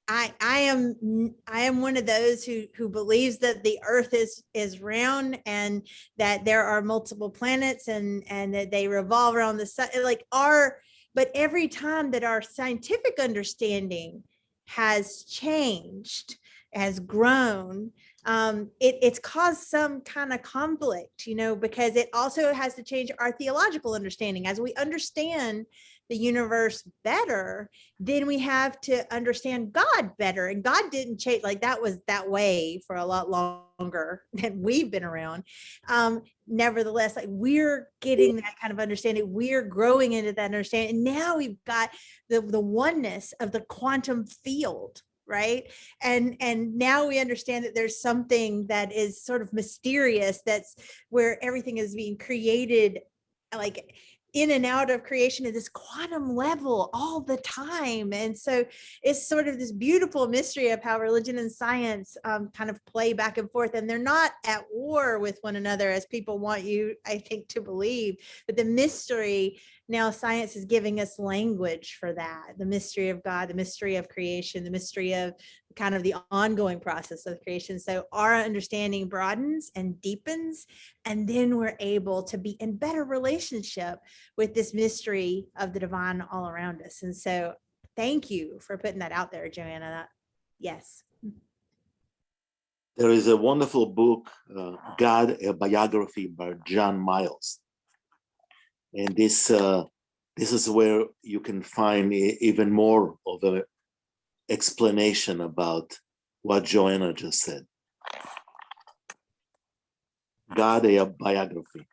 I am one of those who believes that the earth is round and that there are multiple planets and that they revolve around the sun, but every time that our scientific understanding has changed, has grown, it's caused some kind of conflict, because it also has to change our theological understanding. As we understand the universe better, then we have to understand God better. And God didn't change, like that was that way for a lot longer than we've been around. Nevertheless, like we're getting that kind of understanding. We're growing into that understanding. And now we've got the oneness of the quantum field, right? And now we understand that there's something that is sort of mysterious, that's where everything is being created, like in and out of creation at this quantum level all the time. And so it's sort of this beautiful mystery of how religion and science kind of play back and forth, and they're not at war with one another as people want you, I think, to believe. But the mystery, now science is giving us language for that, the mystery of God, the mystery of creation, the mystery of kind of the ongoing process of creation. So our understanding broadens and deepens, and then we're able to be in better relationship with this mystery of the divine all around us. And so thank you for putting that out there, Joanna. Yes. There is a wonderful book, God, a Biography by John Miles. And this is where you can find even more of an explanation about what Joanna just said. God, a Biography.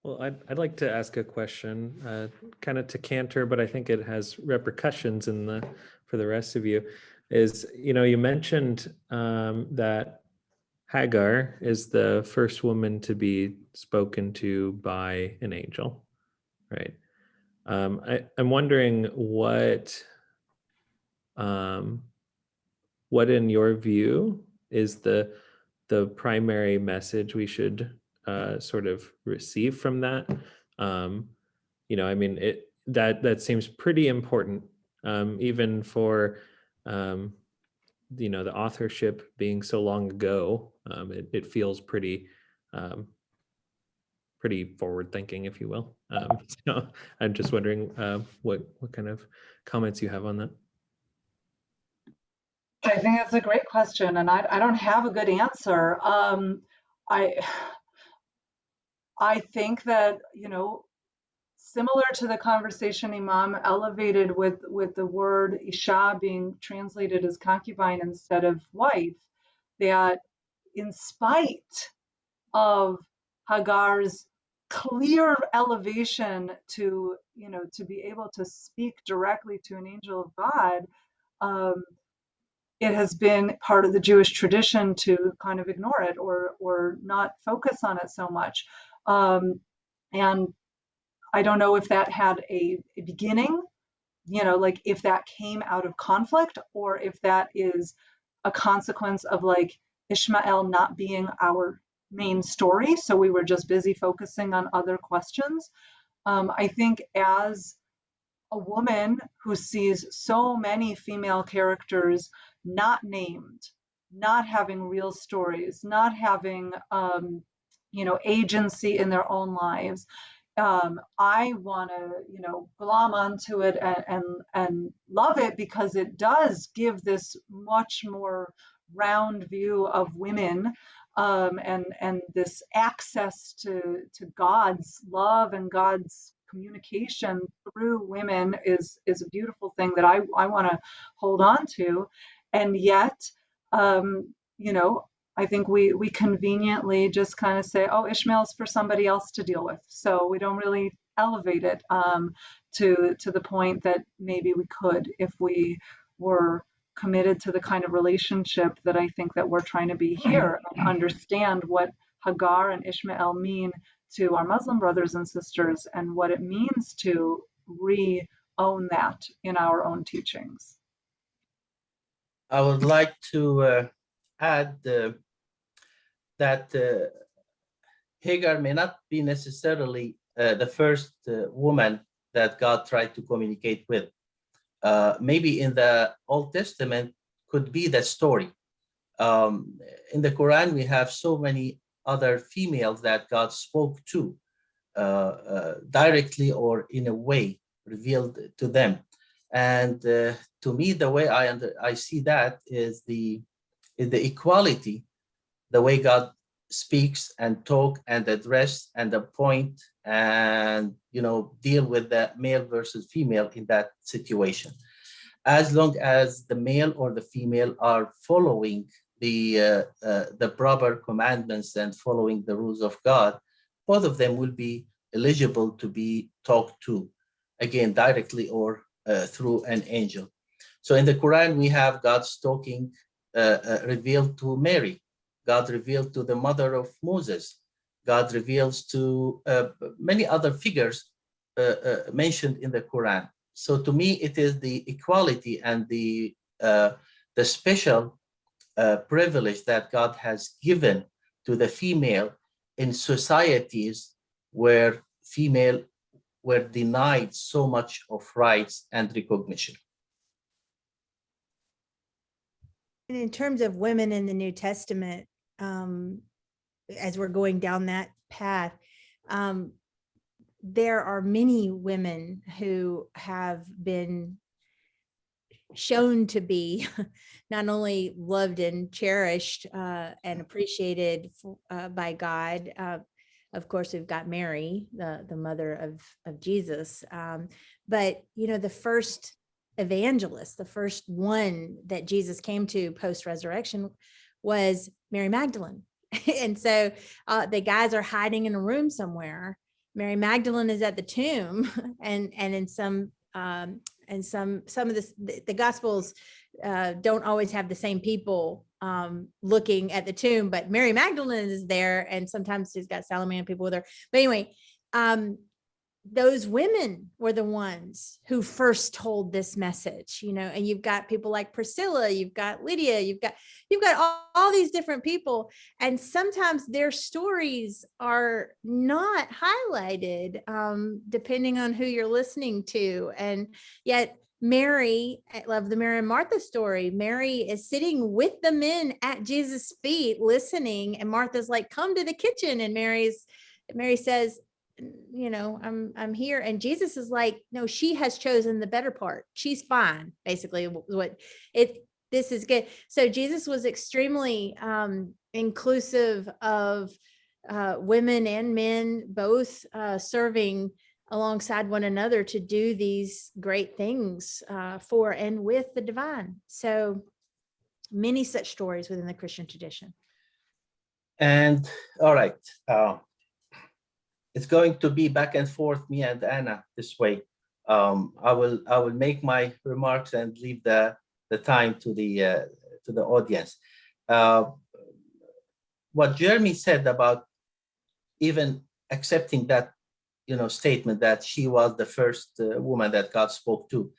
Well, I'd like to ask a question, kind of to Cantor, but I think it has repercussions for the rest of you. Is, you mentioned that Hagar is the first woman to be spoken to by an angel, right? I'm wondering what in your view is the primary message we should sort of receive from that. That seems pretty important, even for the authorship being so long ago. It feels pretty forward thinking, if you will. So I'm just wondering what kind of comments you have on that. I think that's a great question, and I don't have a good answer. I think that, similar to the conversation Imam elevated with the word Isha being translated as concubine instead of wife, that in spite of Hagar's clear elevation to be able to speak directly to an angel of God, it has been part of the Jewish tradition to kind of ignore it or not focus on it so much. And I don't know if that had a beginning, like if that came out of conflict, or if that is a consequence of like Ishmael not being our main story. So we were just busy focusing on other questions. I think as a woman who sees so many female characters not named, not having real stories, not having agency in their own lives, I want to glom onto it and love it, because it does give this much more round view of women, and this access to God's love and God's communication through women is a beautiful thing that I want to hold on to. And yet, I think we conveniently just kind of say, oh, Ishmael's for somebody else to deal with. So we don't really elevate it to the point that maybe we could if we were committed to the kind of relationship that I think that we're trying to be here, and understand what Hagar and Ishmael mean to our Muslim brothers and sisters, and what it means to re-own that in our own teachings. I would like to add that Hagar may not be necessarily the first woman that God tried to communicate with. Maybe in the Old Testament could be that story. In the Quran, we have so many other females that God spoke to directly or in a way revealed to them. And to me, the way I see that is the equality, the way God speaks and talk and address and appoint and deal with the male versus female in that situation. As long as the male or the female are following the proper commandments and following the rules of God, both of them will be eligible to be talked to, again, directly or through an angel. So in the Quran, we have God's talking revealed to Mary. God revealed to the mother of Moses. God reveals to many other figures mentioned in the Quran. So to me, it is the equality and the special privilege that God has given to the female in societies where female were denied so much of rights and recognition. And in terms of women in the New Testament, as we're going down that path, there are many women who have been shown to be not only loved and cherished and appreciated by God. Of course, we've got Mary, the mother of Jesus, but the first evangelist, the first one that Jesus came to post-resurrection was Mary Magdalene. And so the guys are hiding in a room somewhere. Mary Magdalene is at the tomb, and in some of the Gospels don't always have the same people looking at the tomb, but Mary Magdalene is there, and sometimes she's got Salome and people with her. But anyway, those women were the ones who first told this message, and you've got people like Priscilla, you've got Lydia, you've got all these different people, and sometimes their stories are not highlighted depending on who you're listening to. And yet Mary, I love the Mary and Martha story. Mary is sitting with the men at Jesus' feet listening, and Martha's like, come to the kitchen, and Mary says, I'm here. And Jesus is like, no, she has chosen the better part. She's fine. Basically this is good. So Jesus was extremely inclusive of women and men, both serving alongside one another to do these great things for and with the divine. So many such stories within the Christian tradition. And all right. It's going to be back and forth, me and Anna, this way. I will make my remarks and leave the time to the audience. What Jeremy said about even accepting that statement that she was the first woman that God spoke to,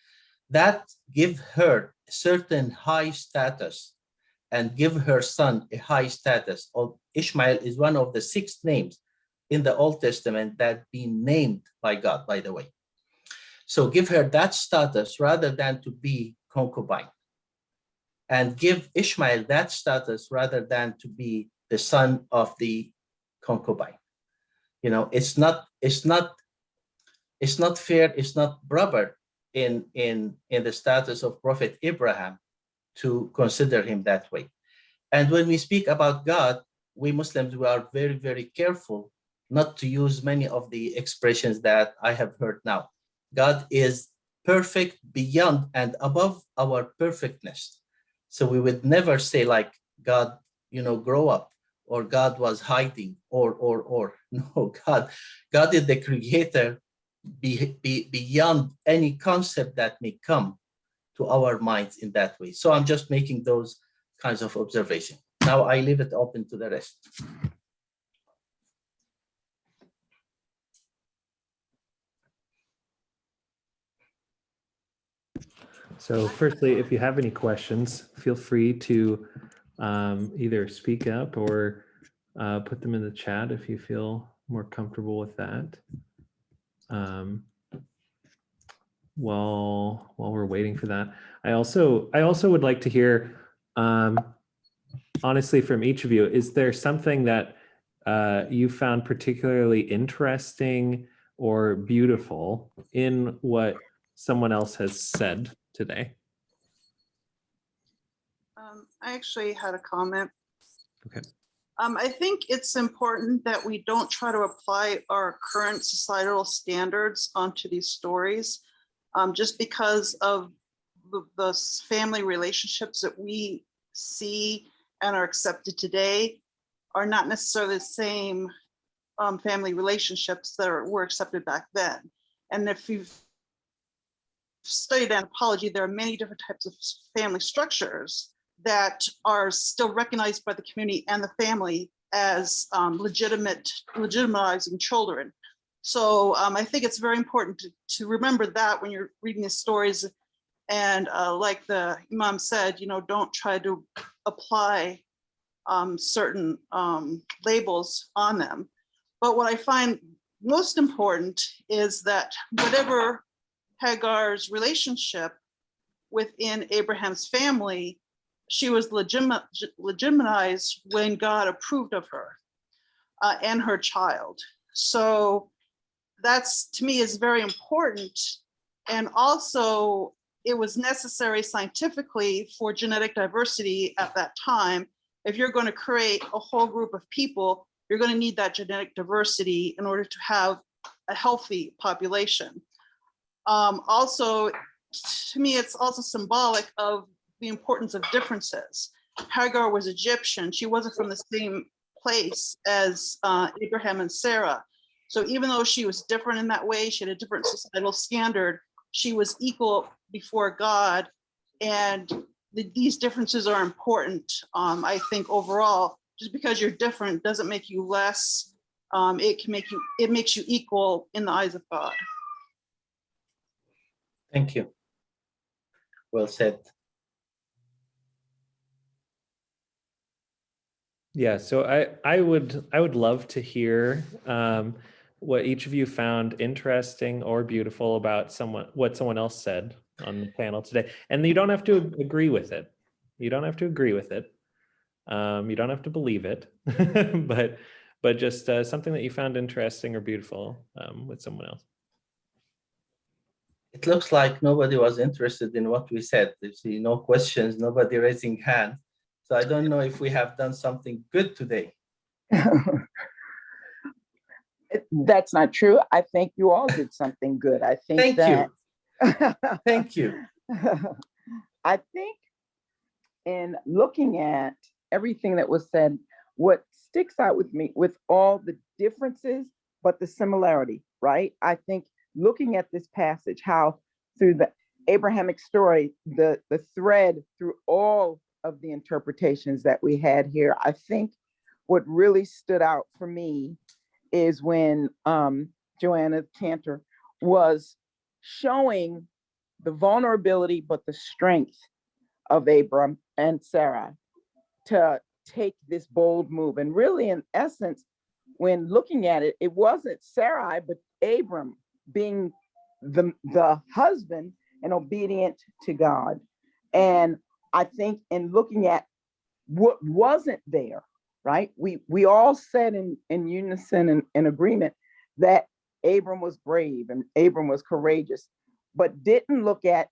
that give her a certain high status and give her son a high status. Ishmael is one of the 6 names in the Old Testament that been named by God, by the way. So give her that status rather than to be concubine, and give Ishmael that status rather than to be the son of the concubine. It's not fair, it's not proper in the status of Prophet Abraham to consider him that way. And when we speak about God, we Muslims, we are very, very careful not to use many of the expressions that I have heard now. God is perfect beyond and above our perfectness. So we would never say like God, grow up, or God was hiding, or no, God is the creator beyond any concept that may come to our minds in that way. So I'm just making those kinds of observations. Now I leave it open to the rest. So firstly, if you have any questions, feel free to either speak up or put them in the chat if you feel more comfortable with that. While we're waiting for that, I also would like to hear, honestly, from each of you, is there something that you found particularly interesting or beautiful in what someone else has said today? I actually had a comment. Okay. I think it's important that we don't try to apply our current societal standards onto these stories, just because of the family relationships that we see and are accepted today are not necessarily the same family relationships that were accepted back then. And if you've studied anthropology, there are many different types of family structures that are still recognized by the community and the family as legitimizing children. So I think it's very important to remember that when you're reading these stories. And like the Imam said, don't try to apply certain labels on them. But what I find most important is that whatever Hagar's relationship within Abraham's family, she was legitimized when God approved of her and her child. So that's, to me, is very important. And also, it was necessary scientifically for genetic diversity at that time. If you're going to create a whole group of people, you're going to need that genetic diversity in order to have a healthy population. Also, to me, it's also symbolic of the importance of differences. Hagar was Egyptian. She wasn't from the same place as Abraham and Sarah. So even though she was different in that way, she had a different societal standard, she was equal before God. And these differences are important, I think, overall. Just because you're different doesn't make you less. It makes you equal in the eyes of God. Thank you. Well said. Yeah, so I would love to hear what each of you found interesting or beautiful about what someone else said on the panel today. And you don't have to agree with it. You don't have to agree with it. You don't have to believe it, but just something that you found interesting or beautiful with someone else. It looks like nobody was interested in what we said. You see, no questions, nobody raising hands. So I don't know if we have done something good today. That's not true. I think you all did something good. I think Thank you. I think in looking at everything that was said, what sticks out with me with all the differences, but the similarity, right? I think looking at this passage, how through the Abrahamic story, the thread through all of the interpretations that we had here, I think what really stood out for me is when Joanna Cantor was showing the vulnerability, but the strength of Abram and Sarah to take this bold move. And really, in essence, when looking at it, it wasn't Sarai, but Abram being the husband and obedient to God. And I think in looking at what wasn't there, right? We all said in unison and in agreement that Abram was brave and Abram was courageous, but didn't look at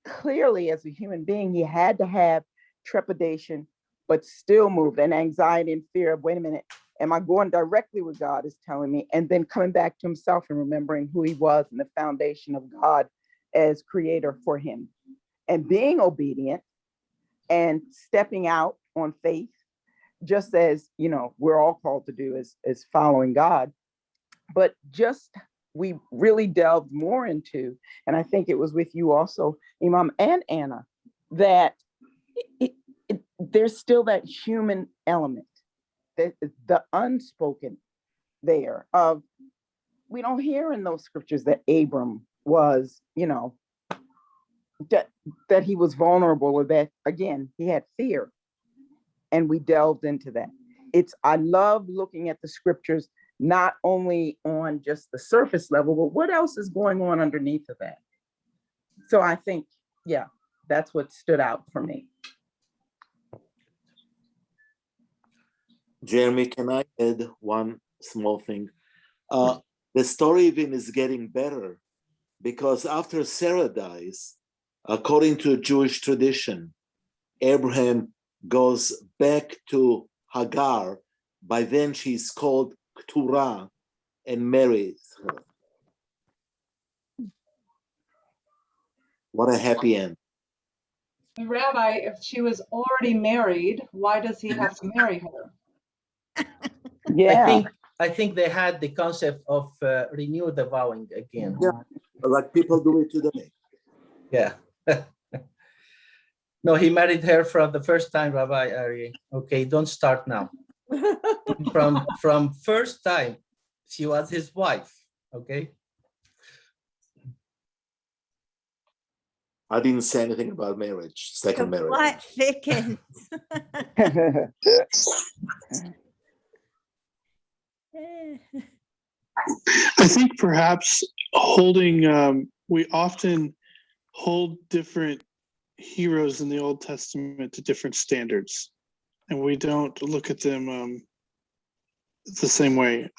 clearly as a human being, he had to have trepidation, but still moved, and anxiety and fear of, wait a minute, am I going directly what God is telling me? And then coming back to himself and remembering who he was and the foundation of God as creator for him. And being obedient and stepping out on faith, just as, we're all called to do as following God. But just, we really delved more into, and I think it was with you also, Imam and Anna, that there's still that human element, the unspoken there of, we don't hear in those scriptures that Abram was, that he was vulnerable, or that, again, he had fear. And we delved into that. I love looking at the scriptures, not only on just the surface level, but what else is going on underneath of that. So I think, yeah, that's what stood out for me. Jeremy, can I add one small thing? The story even is getting better, because after Sarah dies, according to Jewish tradition, Abraham goes back to Hagar. By then she's called Keturah, and marries her. What a happy end. Rabbi, if she was already married, why does he have to marry her? Yeah. I think they had the concept of renew the vowing again. Yeah, like people do it today. Yeah. No, he married her for the first time, Rabbi Ari. Okay, don't start now. From first time, she was his wife. Okay. I didn't say anything about marriage, second The marriage. plot thickens. I think perhaps we often hold different heroes in the Old Testament to different standards, and we don't look at them the same way.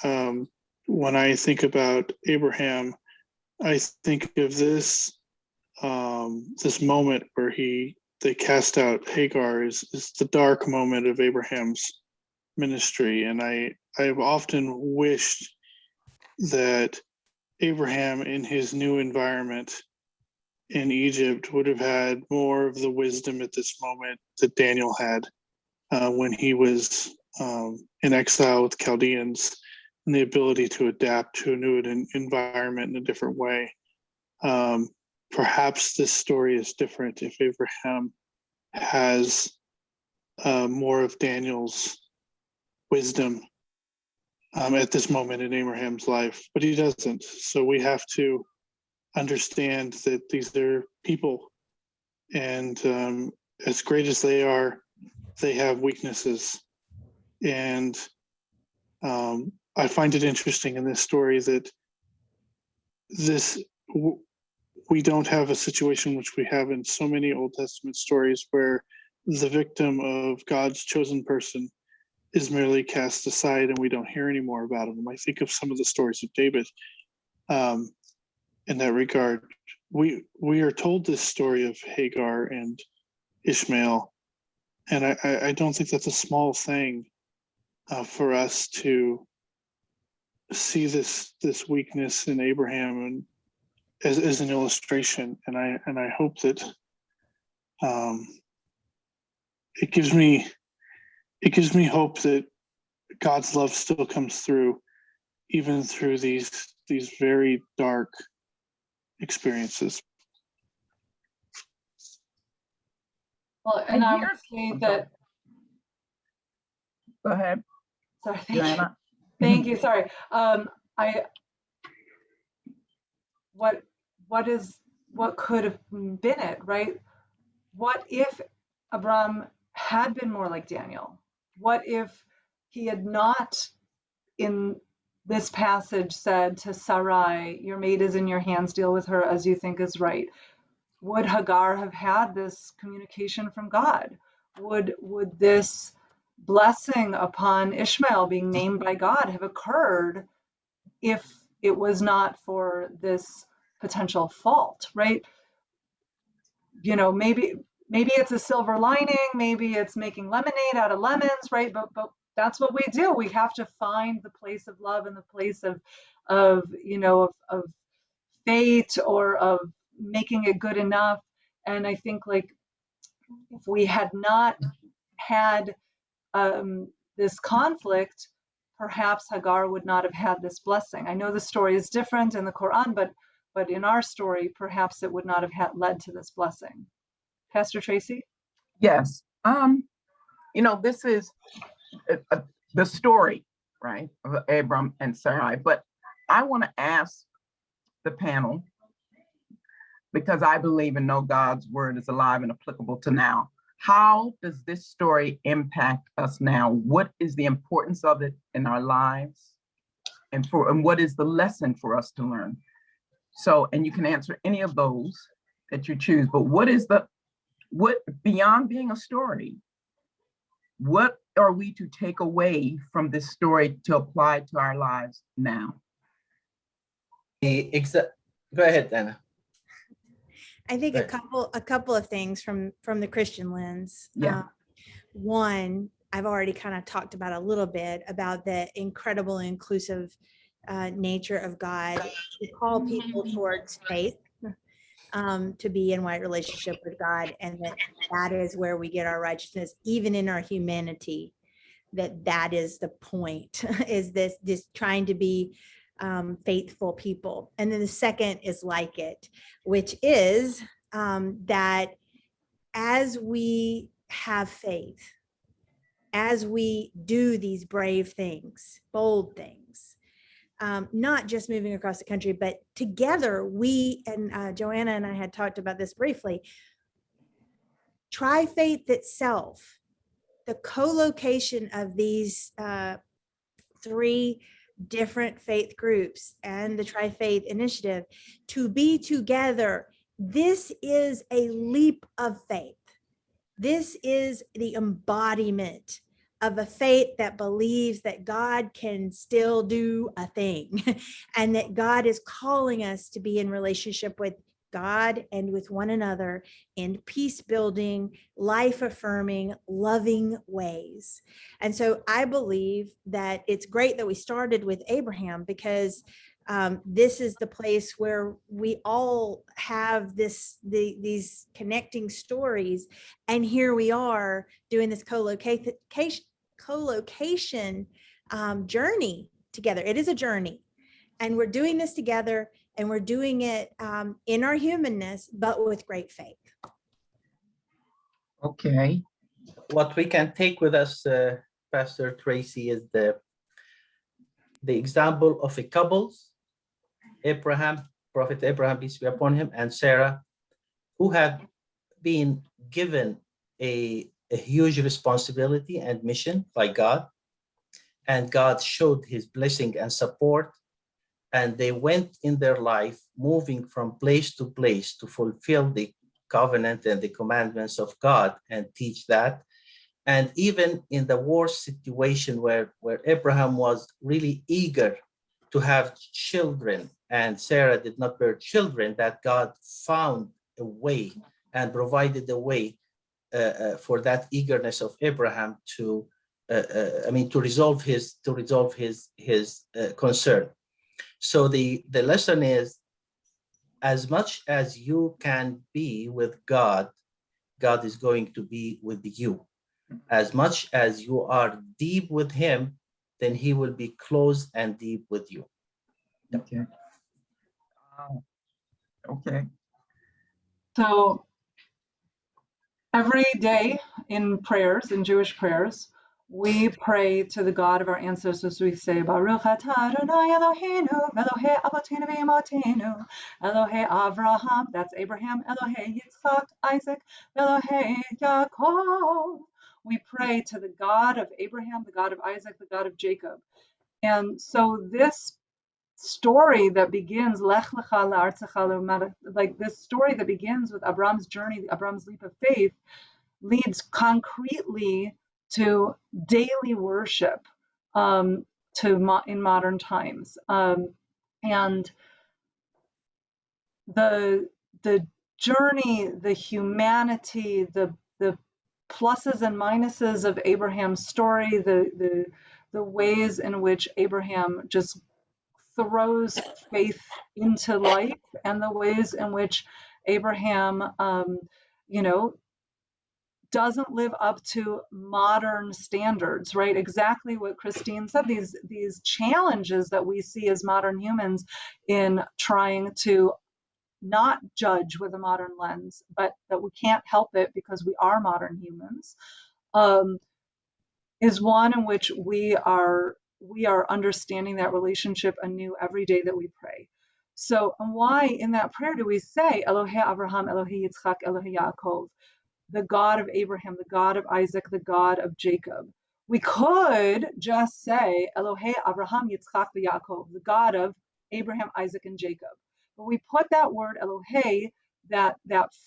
When I think about Abraham, I think of this moment where they cast out Hagar is the dark moment of Abraham's ministry, and I've often wished that Abraham in his new environment in Egypt would have had more of the wisdom at this moment that Daniel had when he was in exile with Chaldeans, and the ability to adapt to a new environment in a different way. Perhaps this story is different if Abraham has more of Daniel's wisdom at this moment in Abraham's life, but he doesn't. So we have to understand that these are people, and as great as they are, they have weaknesses. And I find it interesting in this story that we don't have a situation which we have in so many Old Testament stories where the victim of God's chosen person is merely cast aside and we don't hear any more about him. I think of some of the stories of David in that regard. We are told this story of Hagar and Ishmael, and I don't think that's a small thing for us to see this weakness in Abraham and as an illustration. And I hope that it gives me hope that God's love still comes through, even through these very dark experiences. Well, and I would say that. Go ahead. Sorry, thank you. Thank you. Sorry. What could have been it, right? What if Abram had been more like Daniel? What if he had not, in this passage, said to Sarai, "Your maid is in your hands, deal with her as you think is right"? Would Hagar have had this communication from God? Would this blessing upon Ishmael being named by God have occurred if it was not for this potential fault, right? You know, maybe it's a silver lining, maybe it's making lemonade out of lemons, right? But that's what we do. We have to find the place of love and the place of fate, or of making it good enough. And I think, like, if we had not had this conflict, perhaps Hagar would not have had this blessing. I know the story is different in the Quran, but in our story, perhaps it would not have led to this blessing. Pastor Tracy? Yes. This is the story, right, of Abram and Sarai. But I want to ask the panel because I believe and know God's word is alive and applicable to now. How does this story impact us now? What is the importance of it in our lives? And what is the lesson for us to learn? So, and you can answer any of those that you choose, but what beyond being a story, what are we to take away from this story to apply to our lives now? Go ahead, Anna. I think Right. a couple of things from the Christian lens. Yeah. One, I've already kind of talked about a little bit about the incredible inclusive nature of God to call people towards faith, to be in right relationship with God, and that is where we get our righteousness, even in our humanity. That is the point, is this trying to be faithful people. And then the second is like it, which is that as we have faith, as we do these brave things, bold things, not just moving across the country, but together we, and Joanna and I had talked about this briefly, Tri-Faith itself, the co-location of these three different faith groups and the Tri-Faith Initiative to be together, this is a leap of faith. This is the embodiment of a faith that believes that God can still do a thing and that God is calling us to be in relationship with God and with one another in peace building, life affirming, loving ways. And so I believe that it's great that we started with Abraham, because this is the place where we all have these connecting stories. And here we are doing this co-location journey together. It is a journey, and we're doing this together, and we're doing it in our humanness, but with great faith. Okay. What we can take with us, Pastor Tracy, is the example of a couples, Prophet Abraham, peace be upon him, and Sarah, who have been given a huge responsibility and mission by God, and God showed his blessing and support, and they went in their life moving from place to place to fulfill the covenant and the commandments of God and teach that. And even in the worst situation where Abraham was really eager to have children and Sarah did not bear children, that God found a way and provided a way for that eagerness of Abraham to resolve his concern. So the lesson is, as much as you can be with God, God is going to be with you. As much as you are deep with him, then he will be close and deep with you. Okay. Okay. So every day in prayers, in Jewish prayers, we pray to the God of our ancestors. We say, Baruch atah Adonai Eloheinu, Elohei Avotenu v'Imotenu, Elohei Avraham, that's Abraham, Elohei Yitzchak, Isaac, Elohei Yaakov. We pray to the God of Abraham, the God of Isaac, the God of Jacob. And so this story that begins, Lech lecha la'artzecha, like this story that begins with Abraham's journey, Abraham's leap of faith, leads concretely to daily worship in modern times. And the journey, the humanity, the pluses and minuses of Abraham's story, the ways in which Abraham just throws faith into life, and the ways in which Abraham, doesn't live up to modern standards, right? Exactly what Christine said, these challenges that we see as modern humans in trying to not judge with a modern lens, but that we can't help it because we are modern humans, is one in which we are understanding that relationship anew every day that we pray. So, and why in that prayer do we say Elohei Avraham, Elohei Yitzchak, Elohei Yaakov, the God of Abraham, the God of Isaac, the God of Jacob? We could just say Elohei Avraham, Yitzchak, Yaakov, the God of Abraham, Isaac, and Jacob. But we put that word Elohei, that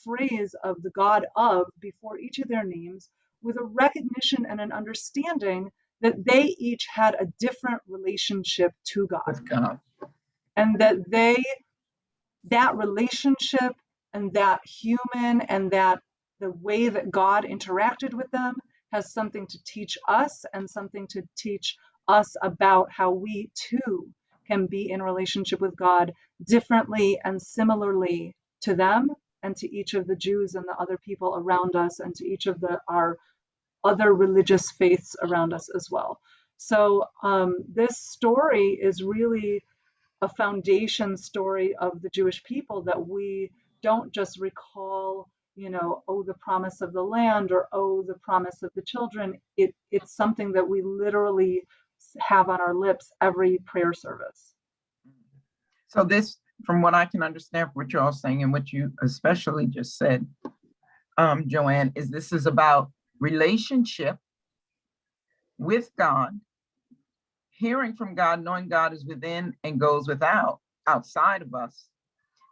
phrase of the God of, before each of their names, with a recognition and an understanding that they each had a different relationship to God. With God. And that relationship and that human and that the way that God interacted with them has something to teach us, and something to teach us about how we too can be in relationship with God differently and similarly to them, and to each of the Jews and the other people around us, and to each of our other religious faiths around us as well. So this story is really a foundation story of the Jewish people, that we don't just recall, oh, the promise of the land, or oh, the promise of the children. It's something that we literally have on our lips every prayer service. So this, from what I can understand, what you're all saying and what you especially just said, Joanne, is this is about relationship with God, hearing from God, knowing God is within and goes without, outside of us,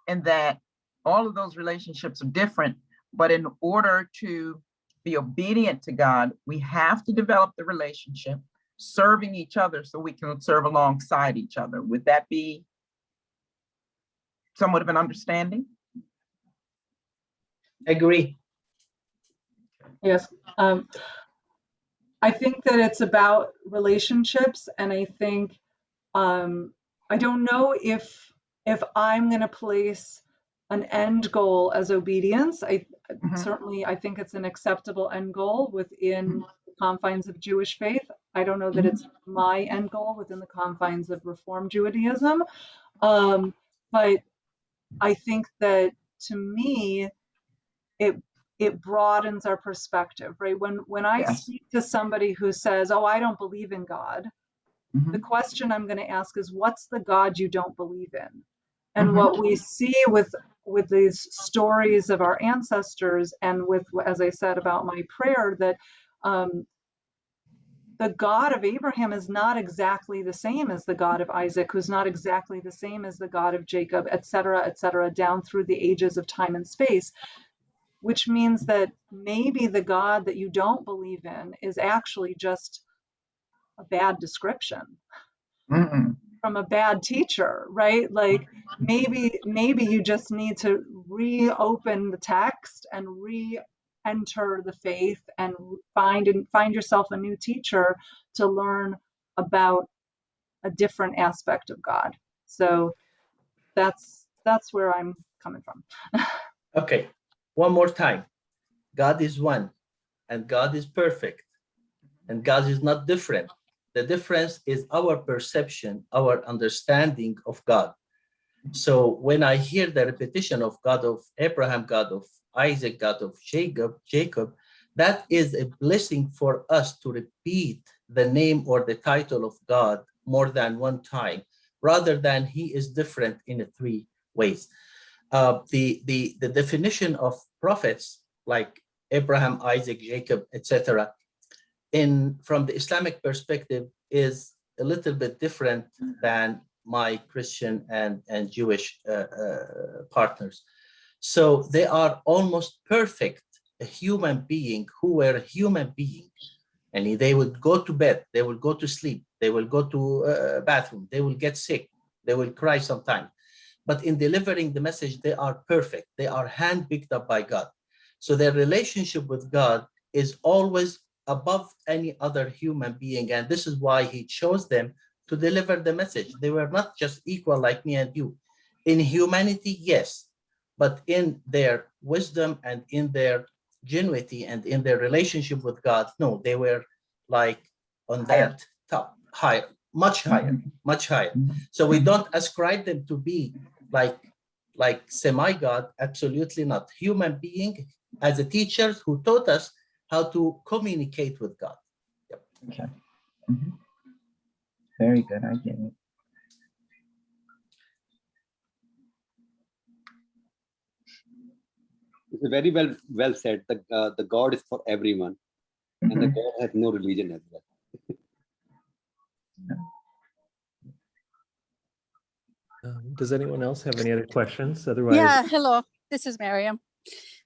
and that all of those relationships are different. But in order to be obedient to God, we have to develop the relationship, serving each other so we can serve alongside each other. Would that be somewhat of an understanding? Agree. Yes. I think that it's about relationships, and I think I don't know if I'm going to place an end goal as obedience. Certainly, I think it's an acceptable end goal within the confines of Jewish faith. I don't know that it's my end goal within the confines of Reform Judaism, but I think that, to me, it broadens our perspective, right? When I speak to somebody who says, "Oh, I don't believe in God," the question I'm going to ask is, what's the God you don't believe in? And what we see with these stories of our ancestors, and with, as I said about my prayer, that the God of Abraham is not exactly the same as the God of Isaac, who's not exactly the same as the God of Jacob, et cetera, down through the ages of time and space, which means that maybe the God that you don't believe in is actually just a bad description from a bad teacher, right? Like maybe you just need to reopen the text and re-enter the faith and find yourself a new teacher to learn about a different aspect of God. So that's where I'm coming from. Okay, one more time. God is one, and God is perfect, and God is not different. The difference is our perception, our understanding of God. So when I hear the repetition of God of Abraham, God of Isaac, God of Jacob, that is a blessing for us to repeat the name or the title of God more than one time, rather than he is different in 3 ways. The definition of prophets like Abraham, Isaac, Jacob, etc., from the Islamic perspective is a little bit different than my Christian and Jewish partners. So they are almost perfect human being who were human beings, and they would go to bed, they will go to sleep, they will go to bathroom, they will get sick, they will cry sometimes. But in delivering the message, they are perfect. They are handpicked up by God. So their relationship with God is always above any other human being. And this is why he chose them to deliver the message. They were not just equal like me and you. In humanity, yes, but in their wisdom and in their genuinity and in their relationship with God, no, they were like on that top, higher, much higher, much higher. So we don't ascribe them to be like semi-God, absolutely not. Human being as a teachers who taught us how to communicate with God. Yep. Okay. Very good, I get it. very well said. The God is for everyone, and the God has no religion as well. Does anyone else have any other questions? Otherwise, Yeah, hello, this is Miriam.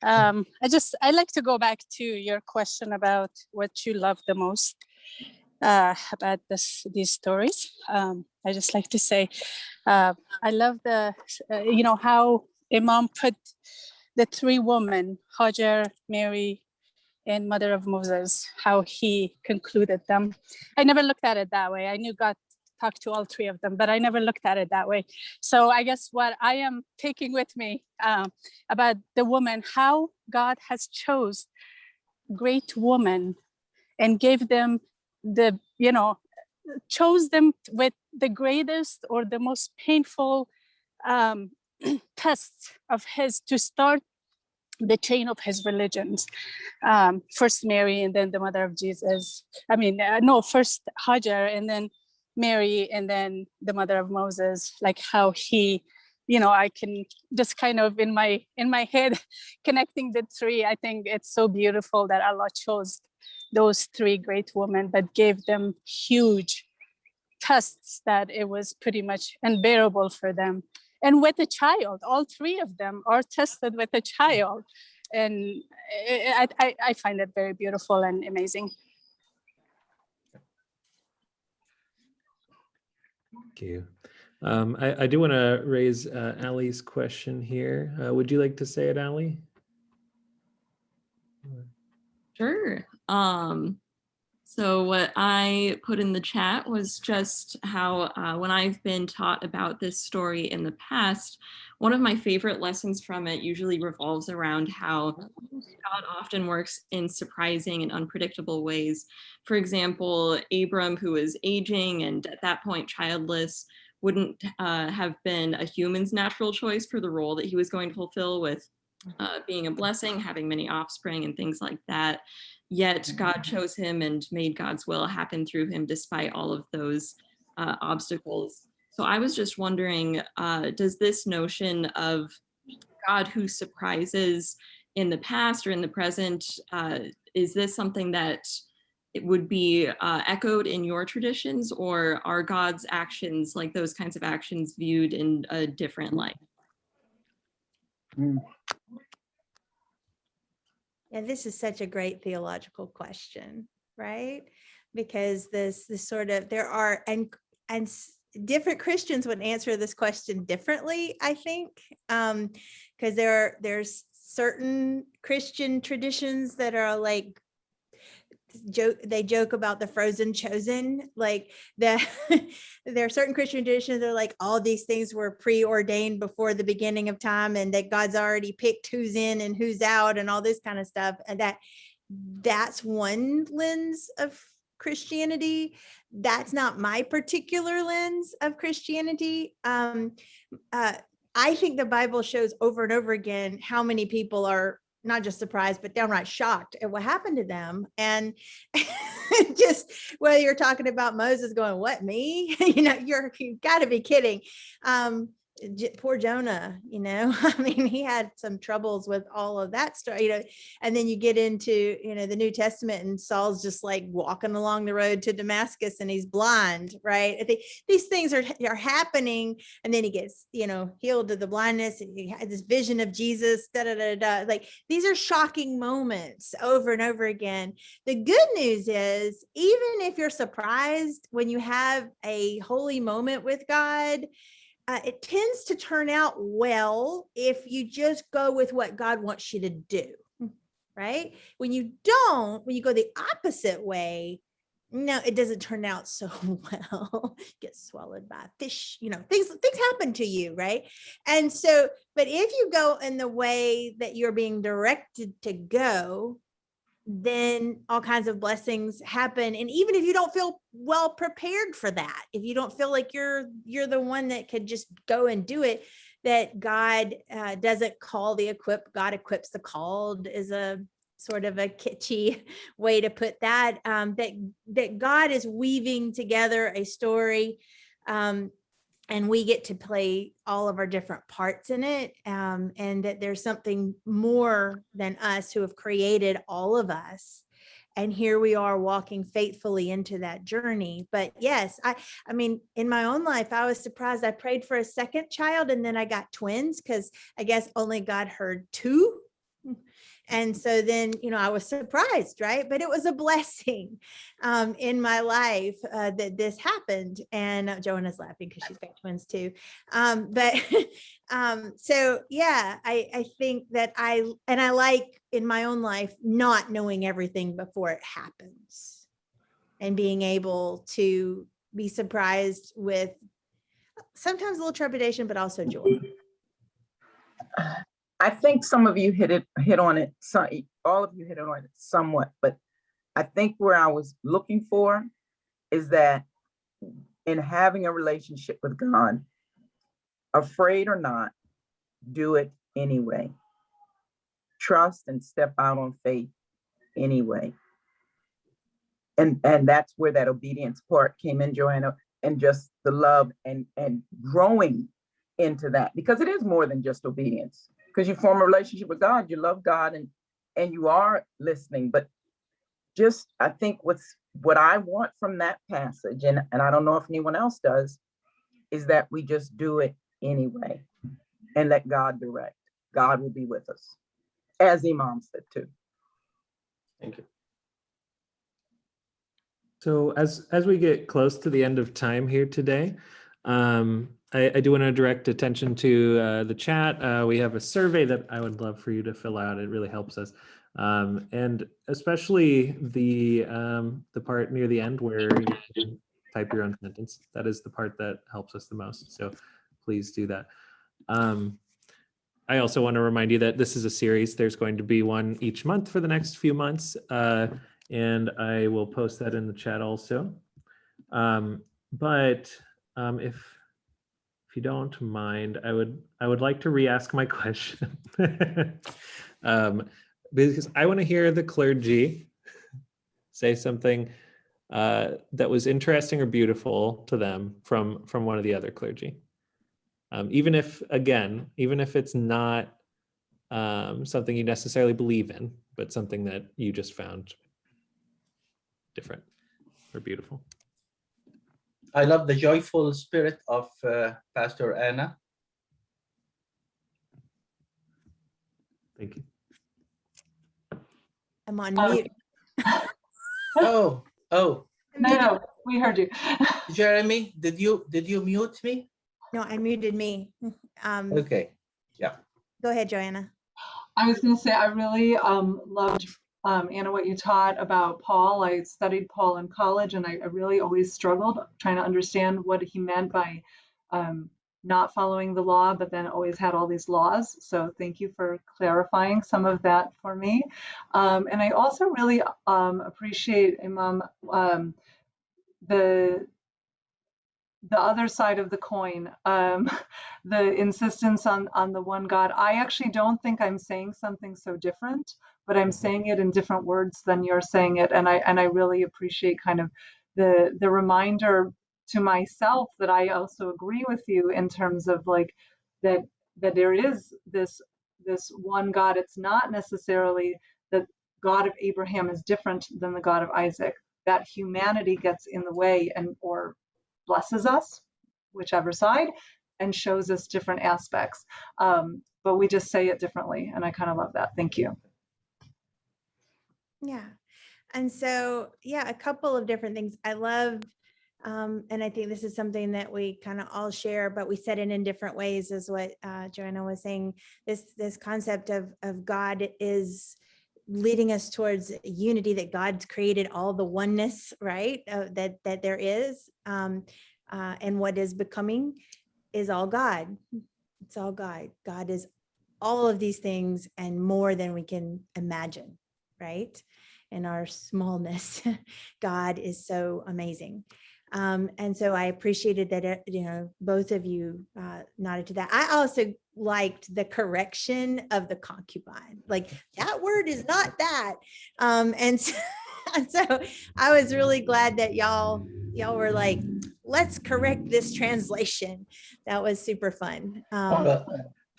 I like to go back to your question about what you love the most about these stories. I just like to say, I love how Imam put the three women, Hajar, Mary, and Mother of Moses, how he concluded them. I never looked at it that way. I knew God talked to all three of them, but I never looked at it that way. So I guess what I am taking with me about the woman, how God has chose great women and gave them chose them with the greatest or the most painful tests of his to start the chain of his religions. First Mary and then the mother of Jesus. First Hajar and then Mary and then the mother of Moses, like how he, I can just kind of in my head connecting the three. I think it's so beautiful that Allah chose those three great women, but gave them huge tests that it was pretty much unbearable for them. And with a child, all three of them are tested with a child. And I find it very beautiful and amazing. thank you. I do want to raise Ali's question here. Would you like to say it, Ali? Sure. So what I put in the chat was just how when I've been taught about this story in the past, one of my favorite lessons from it usually revolves around how God often works in surprising and unpredictable ways. For example, Abram, who was aging and at that point childless, wouldn't have been a human's natural choice for the role that he was going to fulfill with being a blessing, having many offspring and things like that. Yet God chose him and made God's will happen through him despite all of those obstacles. So I was just wondering, does this notion of God who surprises in the past or in the present, is this something that it would be echoed in your traditions, or are God's actions, like those kinds of actions, viewed in a different light? Yeah, this is such a great theological question, right? Because this sort of, there are, and different Christians would answer this question differently, I think, because there's certain Christian traditions that are like, they joke about the frozen chosen, like there are certain Christian traditions that are like all these things were preordained before the beginning of time, and that God's already picked who's in and who's out and all this kind of stuff. And that's one lens of Christianity. That's not my particular lens of Christianity. I think the Bible shows over and over again how many people are not just surprised, but downright shocked at what happened to them. And just whether you're talking about Moses going, what, me? You've got to be kidding. Poor Jonah, I mean, he had some troubles with all of that story, and then you get into, the New Testament, and Saul's just like walking along the road to Damascus and he's blind, right? I think these things are happening, and then he gets, healed of the blindness, and he had this vision of Jesus, like these are shocking moments over and over again. The good news is, even if you're surprised when you have a holy moment with God, it tends to turn out well if you just go with what God wants you to do, right? When you go the opposite way, no, it doesn't turn out so well. Get swallowed by a fish, things happen to you, right? And so, but if you go in the way that you're being directed to go, then all kinds of blessings happen. And even if you don't feel well prepared for that, if you don't feel like you're the one that could just go and do it, that God doesn't call the equipped, God equips the called, is a sort of a kitschy way to put that, that God is weaving together a story and we get to play all of our different parts in it, and that there's something more than us who have created all of us. And here we are walking faithfully into that journey. But yes, I mean, in my own life, I was surprised. I prayed for a second child, and then I got twins, because I guess only God heard two. And so then, I was surprised, right? But it was a blessing in my life that this happened. And Joanna's laughing because she's got twins too. So yeah, I think that I like in my own life, not knowing everything before it happens and being able to be surprised with sometimes a little trepidation, but also joy. I think some of you hit on it. All of you hit on it somewhat, but I think where I was looking for is that in having a relationship with God, afraid or not, do it anyway. Trust and step out on faith anyway. And that's where that obedience part came in, Joanna, and just the love and growing into that, because it is more than just obedience. Because you form a relationship with God, you love God, and you are listening. But just, I think what I want from that passage, and I don't know if anyone else does, is that we just do it anyway and let God direct. God will be with us, as Imam said too. Thank you. So as we get close to the end of time here today, I do want to direct attention to the chat. We have a survey that I would love for you to fill out. It really helps us. And especially the part near the end where you can type your own sentence. That is the part that helps us the most. So please do that. I also want to remind you that this is a series. There's going to be one each month for the next few months. And I will post that in the chat also. But if you don't mind, I would like to re-ask my question. Because I want to hear the clergy say something that was interesting or beautiful to them from one of the other clergy. Even if it's not something you necessarily believe in, but something that you just found different or beautiful. I love the joyful spirit of Pastor Anna. Thank you. I'm on mute. Oh. No, we heard you. Jeremy, did you mute me? No, I muted me. Okay. Yeah. Go ahead, Joanna. I was going to say, I really loved, Anna, what you taught about Paul. I studied Paul in college, and I really always struggled trying to understand what he meant by not following the law, but then always had all these laws. So thank you for clarifying some of that for me. And I also really appreciate, Imam, the other side of the coin, the insistence on the one God. I actually don't think I'm saying something so different, but I'm saying it in different words than you're saying it. And I really appreciate kind of the reminder to myself that I also agree with you in terms of like that there is this one God. It's not necessarily that God of Abraham is different than the God of Isaac, that humanity gets in the way or blesses us, whichever side, and shows us different aspects. But we just say it differently. And I kind of love that. Thank you. Yeah. And so, yeah, a couple of different things I love. And I think this is something that we kind of all share, but we said it in different ways, is what Joanna was saying. This concept of God is leading us towards unity, that God's created all the oneness, right? That there is, and what is becoming is all God. It's all God. God is all of these things and more than we can imagine, right? In our smallness, God is so amazing. And so I appreciated that, both of you nodded to that. I also liked the correction of the concubine. Like, that word is not that. And so I was really glad that y'all were like, let's correct this translation. That was super fun. Well,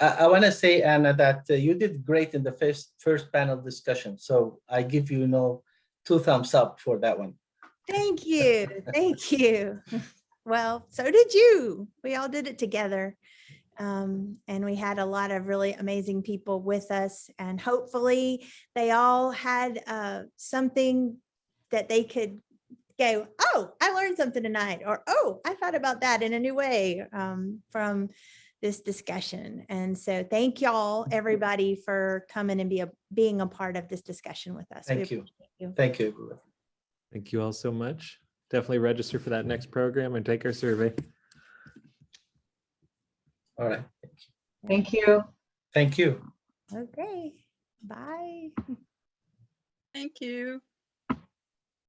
I want to say, Anna, that you did great in the first panel discussion. So I give you 2 thumbs up for that one. Thank you. Thank you. Well, so did you. We all did it together. And we had a lot of really amazing people with us, and hopefully they all had something that they could go, oh, I learned something tonight, or, oh, I thought about that in a new way from this discussion. And so thank y'all, everybody, for coming and being a part of this discussion with us. Thank you. Thank you, everyone. Thank you all so much. Definitely register for that next program and take our survey. All right. Thank you. Thank you. Okay. Bye. Thank you.